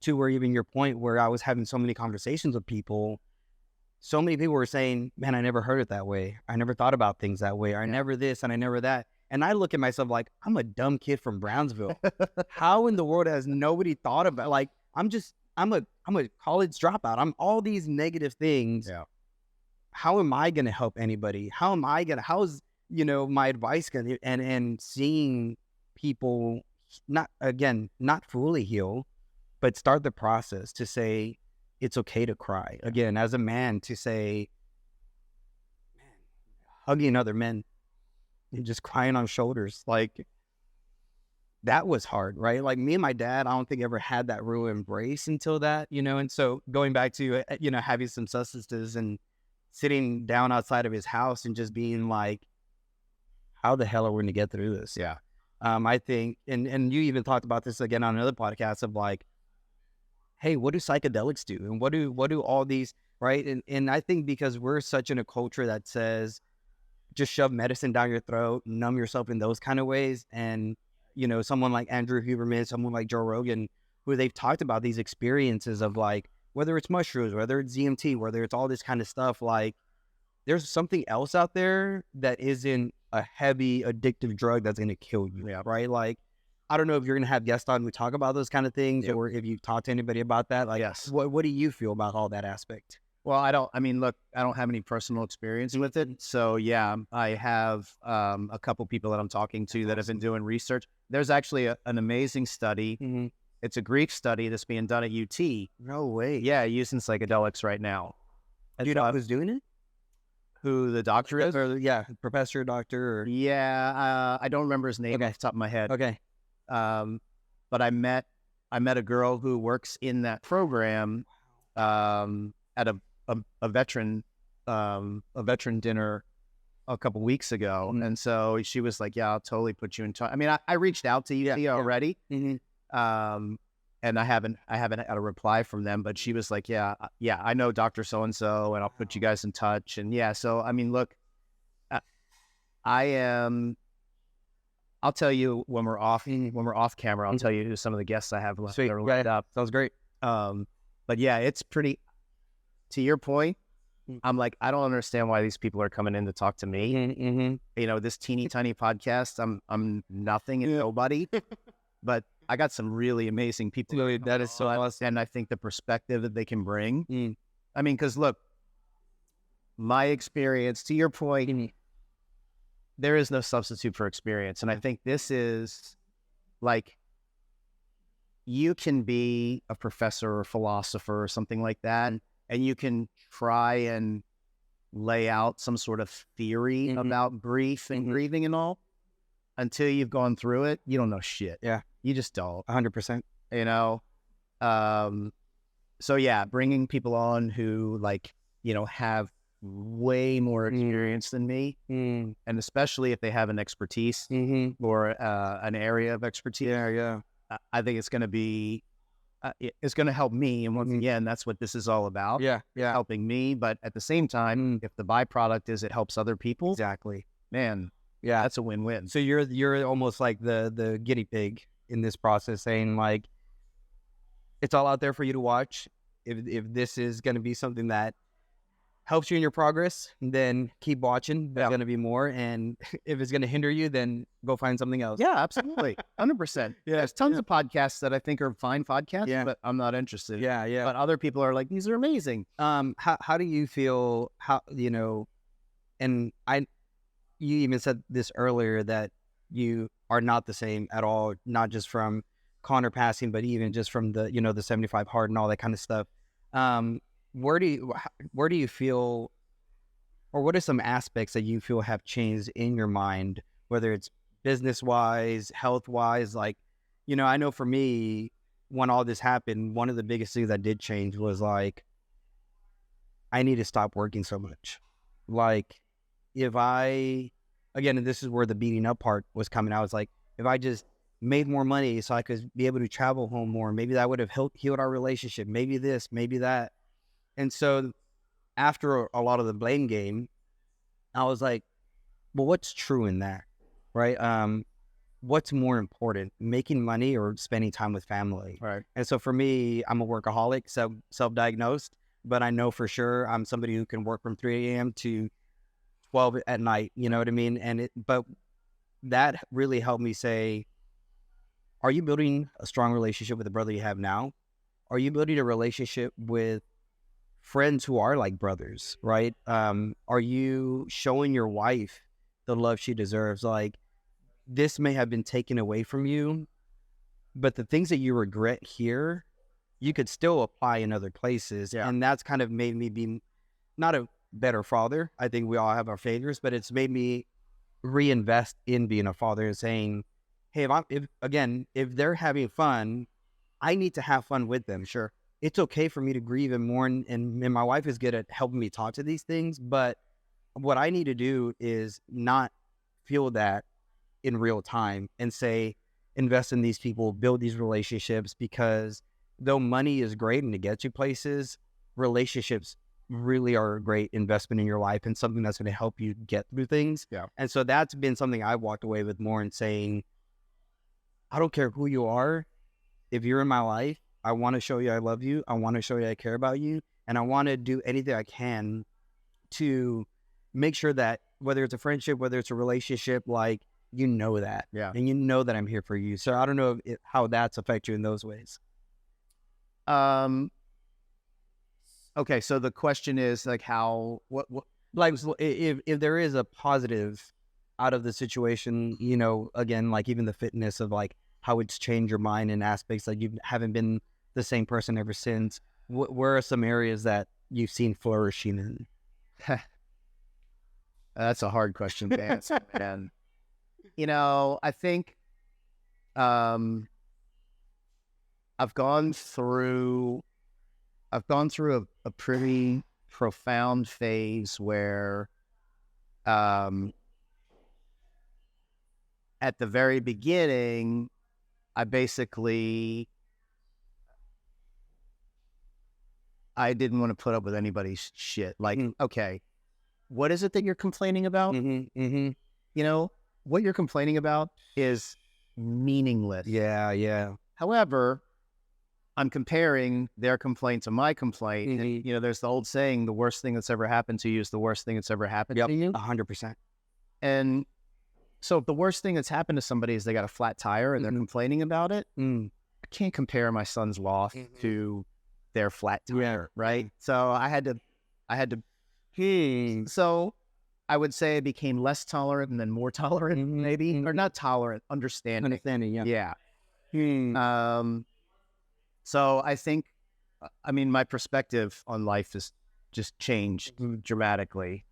To where even your point where I was having so many conversations with people, so many people were saying, man, I never heard it that way. I never thought about things that way. I never this and I never that. And I look at myself like, I'm a dumb kid from Brownsville. How in the world has nobody thought about, like, I'm a college dropout. I'm all these negative things. Yeah. How am I going to help anybody? How's, my advice going to, and seeing people not fully heal, but start the process to say, it's okay to cry. Again, as a man, to say, man, hugging other men and just crying on shoulders, like, that was hard, right? Like, me and my dad, I don't think ever had that real embrace until that, and so going back to, having some substances and sitting down outside of his house and just being like, how the hell are we going to get through this? Yeah. I think, and you even talked about this again on another podcast of like, hey, what do psychedelics do? And what do all these, right? And I think because we're such in a culture that says, just shove medicine down your throat, numb yourself in those kind of ways. And, someone like Andrew Huberman, someone like Joe Rogan, who they've talked about these experiences of like, whether it's mushrooms, whether it's DMT, whether it's all this kind of stuff, like, there's something else out there that isn't a heavy addictive drug that's going to kill you. Yeah. Right. Like, I don't know if you're going to have guests on who talk about those kind of things, or if you've talked to anybody about that. Like, yes. What do you feel about all that aspect? Well, I don't have any personal experience with it. So yeah, I have a couple people that I'm talking to that have been doing research. There's actually an amazing study. Mm-hmm. It's a Greek study that's being done at UT. No way. Yeah, using psychedelics right now. Do you know who's doing it? Who the doctor is? Or, professor, doctor? Or... Yeah, I don't remember his name off the top of my head. Okay. But I met a girl who works in that program at a veteran dinner a couple weeks ago. Mm-hmm. And so she was like, yeah, I'll totally put you in touch. I mean, I reached out to you already. Mm-hmm. And I haven't had a reply from them, but she was like, yeah, I know Dr. So-and-so, and I'll put you guys in touch. And yeah, so, I mean, look, I'll tell you when we're off camera, I'll tell you who some of the guests I have left that are lined up. Sounds great. But yeah, it's pretty, to your point, I'm like, I don't understand why these people are coming in to talk to me. Mm-hmm. This teeny tiny podcast, I'm nothing and nobody, but I got some really amazing people. That is so awesome. And I think the perspective that they can bring, I mean, cause look, my experience, to your point, there is no substitute for experience. And I think this is like, you can be a professor or philosopher or something like that, and you can try and lay out some sort of theory about grief and grieving and all. Until you've gone through it, you don't know shit. Yeah. You just don't. 100%. So yeah, bringing people on who have way more experience than me, and especially if they have an expertise or an area of expertise. Yeah. I think it's going to be it's going to help me. And once again, that's what this is all about. Yeah. Yeah. Helping me. But at the same time, if the byproduct is it helps other people, Exactly. man, Yeah. that's a win-win. So you're almost like the guinea pig in this process, saying like, it's all out there for you to watch. If this is going to be something that helps you in your progress, then keep watching. There's going to be more. And if it's going to hinder you, then go find something else. Yeah, absolutely. 100%. Yeah. There's tons of podcasts that I think are fine podcasts, but I'm not interested. Yeah. Yeah. But other people are like, these are amazing. How do you feel, and you even said this earlier, that you are not the same at all, not just from Conor passing, but even just from the, the 75 hard and all that kind of stuff. Where do you feel, or what are some aspects that you feel have changed in your mind, whether it's business wise, health wise? Like, I know for me, when all this happened, one of the biggest things that did change was like, I need to stop working so much. Like, if and this is where the beating up part was coming out. It's like, if I just made more money so I could be able to travel home more, maybe that would have healed our relationship. Maybe this, maybe that. And so after a lot of the blame game, I was like, well, what's true in that, right? What's more important, making money or spending time with family? Right. And so for me, I'm a workaholic, self-diagnosed, but I know for sure I'm somebody who can work from 3 a.m. to 12 at night, you know what I mean? But that really helped me say, are you building a strong relationship with the brother you have now? Are you building a relationship with friends who are like brothers, right? Are you showing your wife the love she deserves? Like, this may have been taken away from you, but the things that you regret here, you could still apply in other places. Yeah. And that's kind of made me be not a better father. I think we all have our failures, but it's made me reinvest in being a father and saying, hey, if they're having fun, I need to have fun with them. Sure. It's okay for me to grieve and mourn, and my wife is good at helping me talk to these things, but what I need to do is not feel that in real time and say, invest in these people, build these relationships, because though money is great and to get you places, relationships really are a great investment in your life and something that's going to help you get through things. Yeah. And so that's been something I've walked away with more and saying, I don't care who you are. If you're in my life, I want to show you I love you. I want to show you I care about you. And I want to do anything I can to make sure that whether it's a friendship, whether it's a relationship, like, you know that. Yeah. And you know that I'm here for you. So I don't know how that's affect you in those ways. Okay. So the question is like what like, if there is a positive out of the situation, again, like even the fitness of like how it's changed your mind in aspects, like you haven't been the same person ever since. Where are some areas that you've seen flourishing in? That's a hard question to answer, man. I think I've gone through a pretty profound phase where at the very beginning, I didn't want to put up with anybody's shit. Like, okay, what is it that you're complaining about? What you're complaining about is meaningless. Yeah, yeah. However, I'm comparing their complaint to my complaint. And, there's the old saying, the worst thing that's ever happened to you is the worst thing that's ever happened to you. 100%. And so if the worst thing that's happened to somebody is they got a flat tire and they're complaining about it, I can't compare my son's loss to their flat tire, right? So I had to. So I would say I became less tolerant and then more tolerant, maybe, or not tolerant, understanding. Yeah. So I think, my perspective on life has just changed dramatically.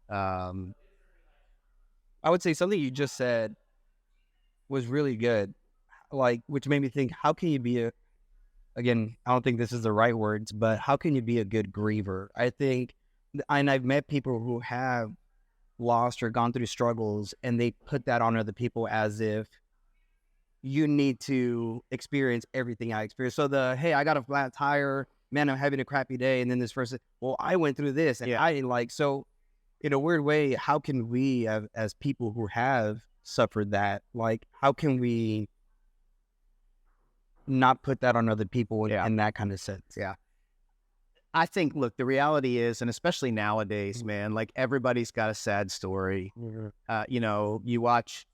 I would say something you just said was really good, like, which made me think, how can you be again, I don't think this is the right words, but how can you be a good griever? I think, and I've met people who have lost or gone through struggles, and they put that on other people as if, you need to experience everything I experienced. So hey, I got a flat tire, man, I'm having a crappy day. And then this person, well, I went through this and I like, so in a weird way, how can we as people who have suffered that, like, how can we not put that on other people in that kind of sense? Yeah. I think, look, the reality is, and especially nowadays, man, like everybody's got a sad story. You know, you watch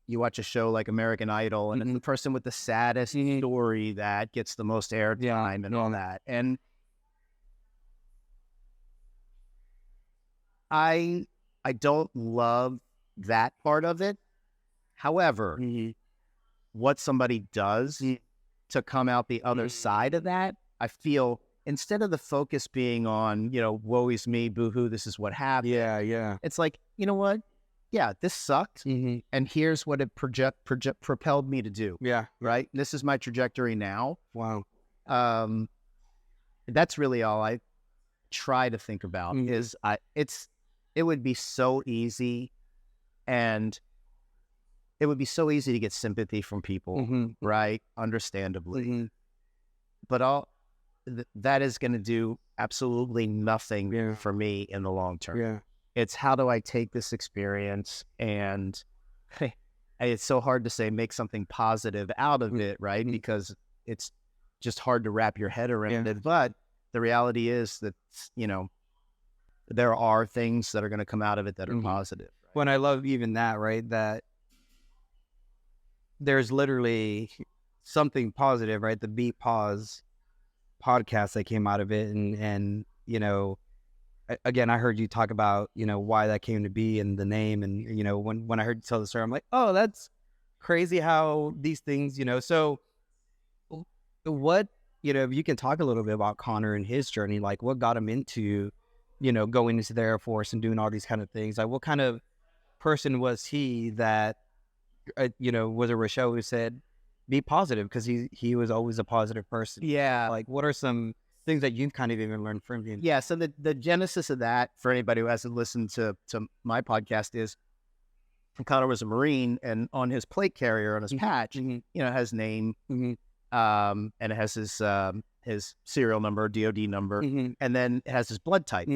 a show like American Idol, and it's the person with the saddest story that gets the most airtime and all that. And I don't love that part of it. However, what somebody does to come out the other side of that, I feel, instead of the focus being on, you know, woe is me, boo-hoo, this is what happened. Yeah. It's like, you know what? Yeah, this sucked. And here's what it propelled me to do. Yeah. Right? This is my trajectory now. Wow. That's really all I try to think about is it would be so easy, and it would be so easy to get sympathy from people, right? Understandably. But that is going to do absolutely nothing for me in the long term. Yeah. It's how do I take this experience and it's so hard to say make something positive out of it, right? Because it's just hard to wrap your head around it. But the reality is that, you know, there are things that are going to come out of it that are positive. Right? When I love even that, right? That there's literally something positive, right? The Pos Podcast that came out of it. And, you know, again, I heard you talk about, you know, why that came to be and the name. And, you know, when I heard you tell the story, I'm like, oh, that's crazy how these things, you know. So what, you know, if you can talk a little bit about Conor and his journey, like what got him into, you know, going into the Air Force and doing all these kind of things. Like what kind of person was he that, you know, was it Rochelle who said, be positive, because he was always a positive person. Yeah. Like what are some things that you've kind of even learned from him? Yeah. So the genesis of that, for anybody who hasn't listened to my podcast, is Conor was a Marine, and on his plate carrier, on his patch, you know, it has name, and it has his serial number, DOD number, and then it has his blood type,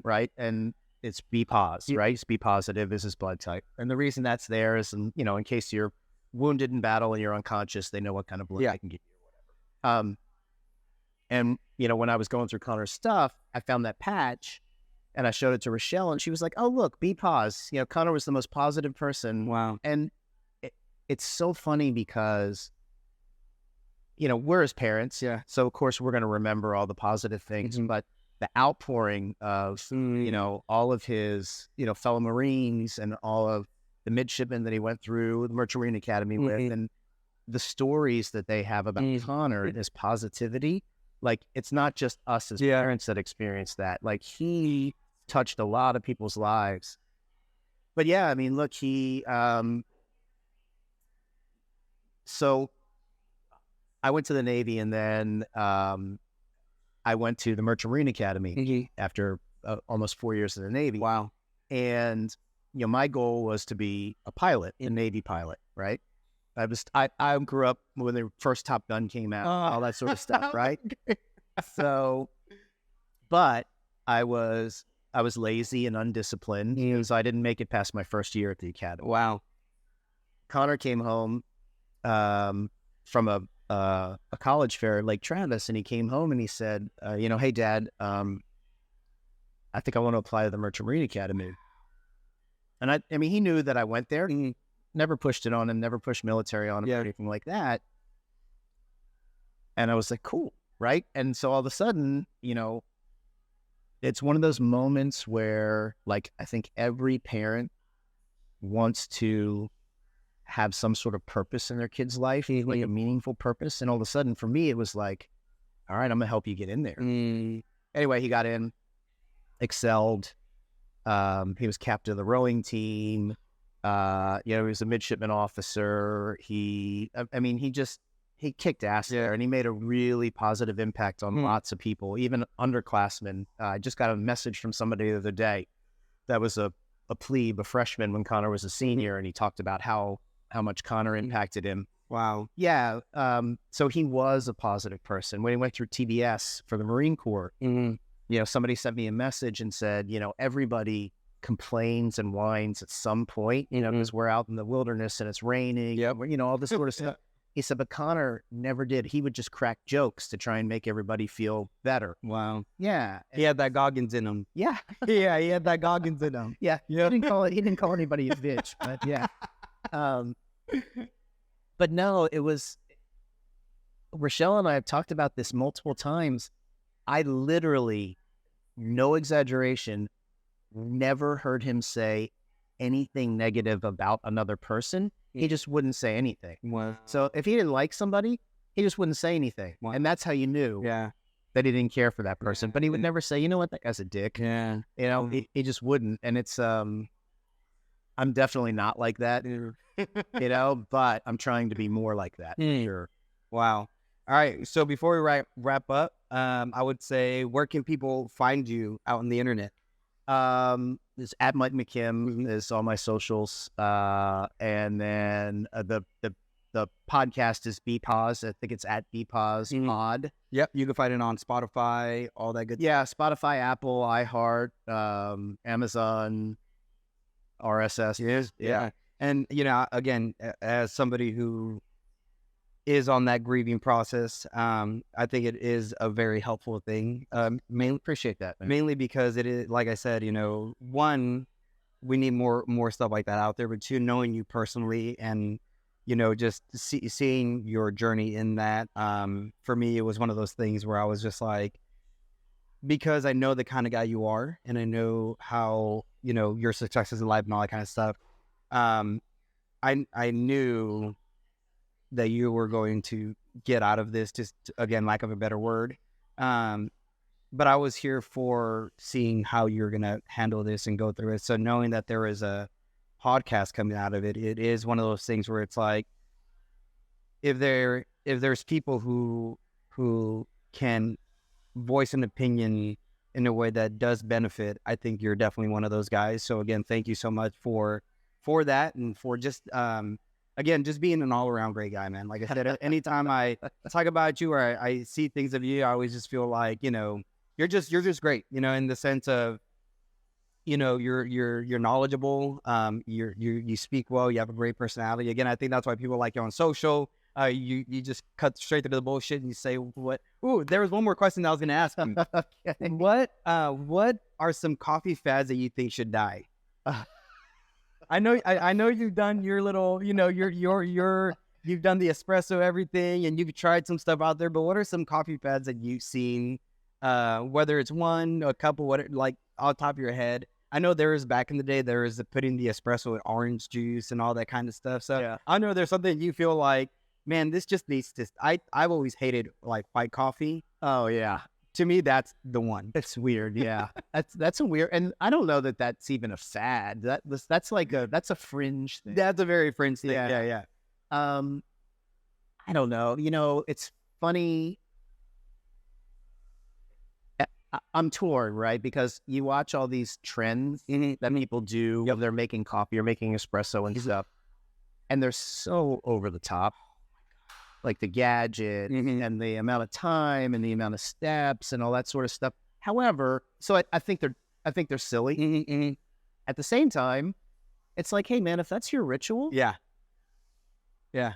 right? And it's B pos, right? It's B positive is his blood type. And the reason that's there is, you know, in case you're wounded in battle and you're unconscious, they know what kind of blood they can give you or whatever. And, you know, when I was going through Conor's stuff, I found that patch and I showed it to Rochelle, and she was like, oh, look, B pos. You know, Conor was the most positive person. Wow. And it's so funny because, you know, we're his parents. Yeah. So, of course, we're going to remember all the positive things, but the outpouring of, you know, all of his, you know, fellow Marines and all of the midshipmen that he went through the Merchant Marine Academy with, and the stories that they have about Conor and his positivity, like, it's not just us as parents that experience that. Like, he touched a lot of people's lives. But yeah, I mean, look, he, so I went to the Navy, and then I went to the Merchant Marine Academy after almost 4 years in the Navy. Wow. And, you know, my goal was to be a pilot, a Navy pilot, right? I grew up when the first Top Gun came out, all that sort of stuff, right? So, but I was lazy and undisciplined, so I didn't make it past my first year at the academy. Wow. Conor came home from a college fair at Lake Travis, and he came home and he said, you know, hey, Dad, I think I want to apply to the Merchant Marine Academy. And I mean, he knew that I went there. Never pushed it on him, never pushed military on him or anything like that. And I was like, cool, right? And so all of a sudden, you know, it's one of those moments where, like, I think every parent wants to have some sort of purpose in their kid's life, like a meaningful purpose. And all of a sudden, for me, it was like, all right, I'm gonna help you get in there. Anyway, he got in, excelled. He was captain of the rowing team. You know, he was a midshipman officer. He kicked ass there, and he made a really positive impact on lots of people, even underclassmen. I just got a message from somebody the other day that was a plebe, a freshman when Conor was a senior, and he talked about how much Conor impacted him. Wow. Yeah. So he was a positive person. When he went through TBS for the Marine Corps, somebody sent me a message and said, everybody complains and whines at some point, because we're out in the wilderness and it's raining, all this sort of stuff. He said, but Conor never did. He would just crack jokes to try and make everybody feel better. Wow. Yeah. He had that Goggins in him. Yeah. Yeah, he had that Goggins in him. Yeah. He didn't call anybody a bitch, but yeah. But no, it was, Rochelle and I have talked about this multiple times. I literally, no exaggeration, never heard him say anything negative about another person. He just wouldn't say anything. Wow. So if he didn't like somebody, he just wouldn't say anything. Wow. And that's how you knew that he didn't care for that person. But he would never say, you know what, that guy's a dick. Yeah. He just wouldn't. And it's, I'm definitely not like that, but I'm trying to be more like that. Sure. Wow. All right. So before we wrap up, I would say, where can people find you out on the internet? It's at Mike McKim is all my socials. And then the podcast is Pos. I think it's at Pos Pod. Yep. You can find it on Spotify, all that good stuff. Yeah. Spotify, Apple, iHeart, Amazon, RSS. Yes. Yeah. And, again, as somebody who is on that grieving process, I think it is a very helpful thing. Appreciate that, man. Mainly because it is, like I said, one, we need more stuff like that out there, but two, knowing you personally and, just seeing your journey in that, for me, it was one of those things where I was just like, because I know the kind of guy you are, and I know how, your successes in life and all that kind of stuff, I knew that you were going to get out of this, just again, lack of a better word. But I was here for seeing how you're going to handle this and go through it. So knowing that there is a podcast coming out of it, it is one of those things where it's like, if there's people who can voice an opinion in a way that does benefit, I think you're definitely one of those guys. So again, thank you so much for that, and for just, again, just being an all-around great guy, man. Like I said, anytime I talk about you or I see things of you, I always just feel like, you're just great, in the sense of, you're knowledgeble. You speak well. You have a great personality. Again, I think that's why people like you on social. You just cut straight to the bullshit and you say what? Ooh, there was one more question I was going to ask you. Okay. What are some coffee fads that you think should die? I know you've done your little, you've done the espresso everything, and you've tried some stuff out there. But what are some coffee fads that you've seen? Whether it's one, a couple, like on top of your head. I know there is, back in the day, there is putting the espresso with orange juice and all that kind of stuff. So I know there's something you feel like, man, this just needs to. I've always hated like white coffee. Oh yeah. To me, that's the one. It's weird, yeah. that's a weird, and I don't know that that's even a fad. That's a fringe thing. That's a very fringe thing. Yeah. I don't know. It's funny. I'm torn, right? Because you watch all these trends that people do. Yep. They're making coffee or making espresso and stuff, and they're so over the top. Like the gadget and the amount of time and the amount of steps and all that sort of stuff. However, so I think they're silly. At the same time, it's like, hey man, if that's your ritual, yeah, then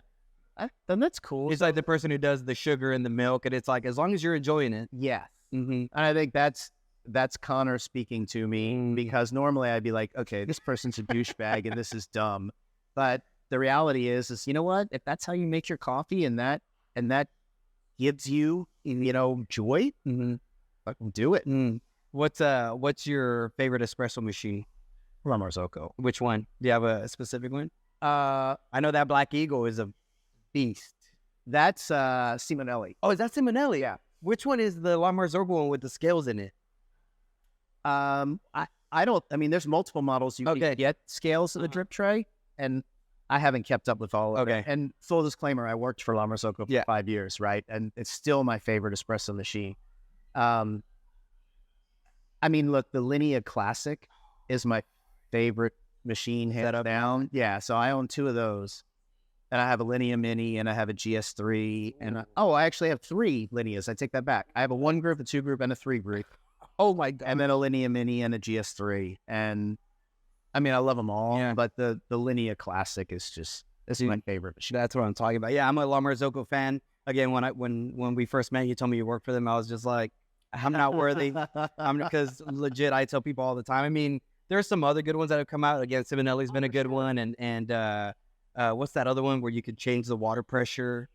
that's cool. It's like the person who does the sugar and the milk, and it's like, as long as you're enjoying it. Yes. And I think that's Conor speaking to me, because normally I'd be like, okay, this person's a douchebag and this is dumb, but the reality is, you know what? If that's how you make your coffee and that gives you, joy, fucking do it. What's your favorite espresso machine? La Marzocco. Which one? Do you have a specific one? I know that Black Eagle is a beast. That's Simonelli. Oh, is that Simonelli? Yeah. Which one is the La Marzocco one with the scales in it? There's multiple models. You can get scales in the drip tray, and I haven't kept up with all of it. And full disclaimer, I worked for La Marzocco for 5 years, right? And it's still my favorite espresso machine. Look, the Linea Classic is my favorite machine, hands down. Yeah, so I own 2 of those. and I have a Linea Mini, and I have a GS3, and I actually have 3 Lineas. I take that back. I have a 1 group, a 2 group, and a 3 group. Oh my God. And then a Linea Mini and a GS3. And I mean, I love them all, but the Linea Classic is just, it's my favorite machine. That's what I'm talking about. Yeah, I'm a La Marzocco fan. Again, when we first met, you told me you worked for them. I was just like, I'm not worthy. Because legit, I tell people all the time. I mean, there's some other good ones that have come out. Again, Simonelli's been a good one, and what's that other one where you could change the water pressure?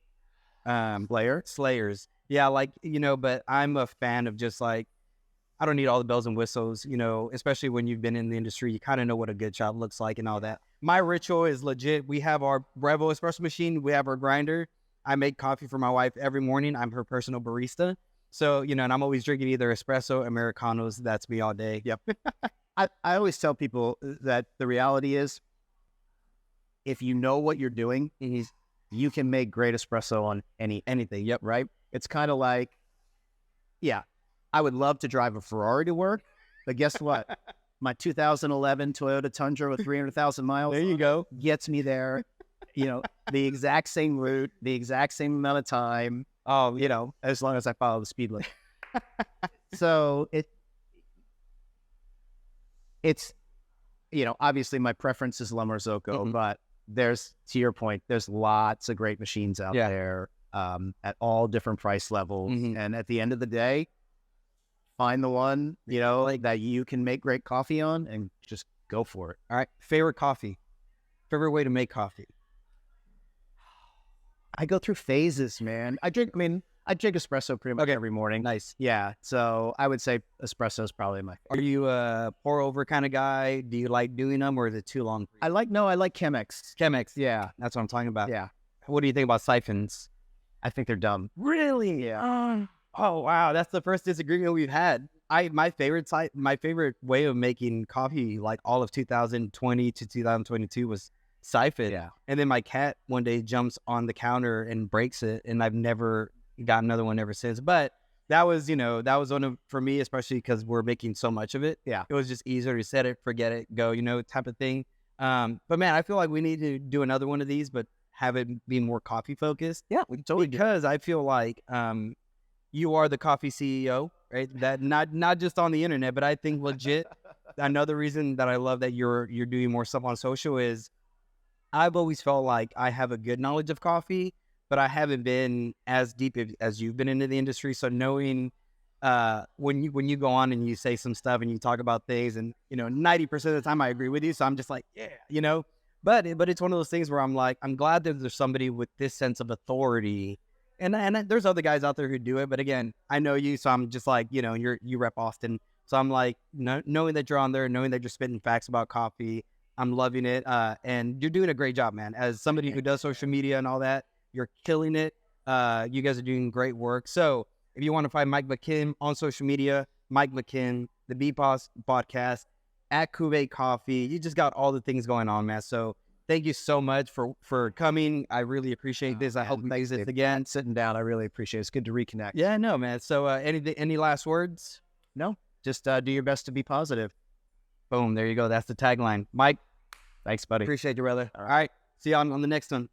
Slayers. Yeah, like, but I'm a fan of just like, I don't need all the bells and whistles, especially when you've been in the industry. You kind of know what a good shop looks like and all that. My ritual is legit. We have our Brevo espresso machine. We have our grinder. I make coffee for my wife every morning. I'm her personal barista. So, and I'm always drinking either espresso, Americanos. That's me all day. Yep. I always tell people that the reality is, if you know what you're doing, you can make great espresso on anything. Yep. Right. It's kind of like, yeah, I would love to drive a Ferrari to work, but guess what? My 2011 Toyota Tundra with 300,000 miles. There you go. Gets me there, the exact same route, the exact same amount of time. Oh, as long as I follow the speed limit. So it's, obviously my preference is La Marzocco, but to your point, there's lots of great machines out there at all different price levels. And at the end of the day, find the one, that you can make great coffee on and just go for it. All right. Favorite coffee? Favorite way to make coffee? I go through phases, man. I drink espresso pretty much every morning. Nice. Yeah. So I would say espresso is probably my favorite. Are you a pour over kind of guy? Do you like doing them, or is it too long? I like Chemex. Chemex. Yeah. That's what I'm talking about. Yeah. What do you think about siphons? I think they're dumb. Really? Yeah. Oh, wow. That's the first disagreement we've had. My favorite way of making coffee, like all of 2020 to 2022, was siphon. Yeah. And then my cat one day jumps on the counter and breaks it, and I've never got another one ever since. But that was one of, for me, especially because we're making so much of it. Yeah. It was just easier to set it, forget it, go, type of thing. But man, I feel like we need to do another one of these, but have it be more coffee focused. Yeah, we totally because I feel like you are the coffee CEO, right? That not just on the internet, but I think legit. Another reason that I love that you're doing more stuff on social is I've always felt like I have a good knowledge of coffee, but I haven't been as deep as you've been into the industry. So knowing when you go on and you say some stuff and you talk about things, and 90% of the time I agree with you, so I'm just like, yeah, but it's one of those things where I'm like, I'm glad that there's somebody with this sense of authority. And there's other guys out there who do it, but again, I know you, so I'm just like, you rep Austin, so I'm like, knowing that you're on there, knowing that you're spitting facts about coffee, I'm loving it, and you're doing a great job, man. As somebody who does social media and all that, you're killing it. You guys are doing great work. So if you want to find Mike McKim on social media, Mike McKim, the Pos Podcast, at Cuvee Coffee, you just got all the things going on, man. So thank you so much for coming. I really appreciate this. I hope we do this again. Sitting down, I really appreciate it. It's good to reconnect. Yeah, no, man. So any last words? No, just do your best to be positive. Boom, there you go. That's the tagline. Mike, thanks, buddy. Appreciate you, brother. All right. See you on the next one.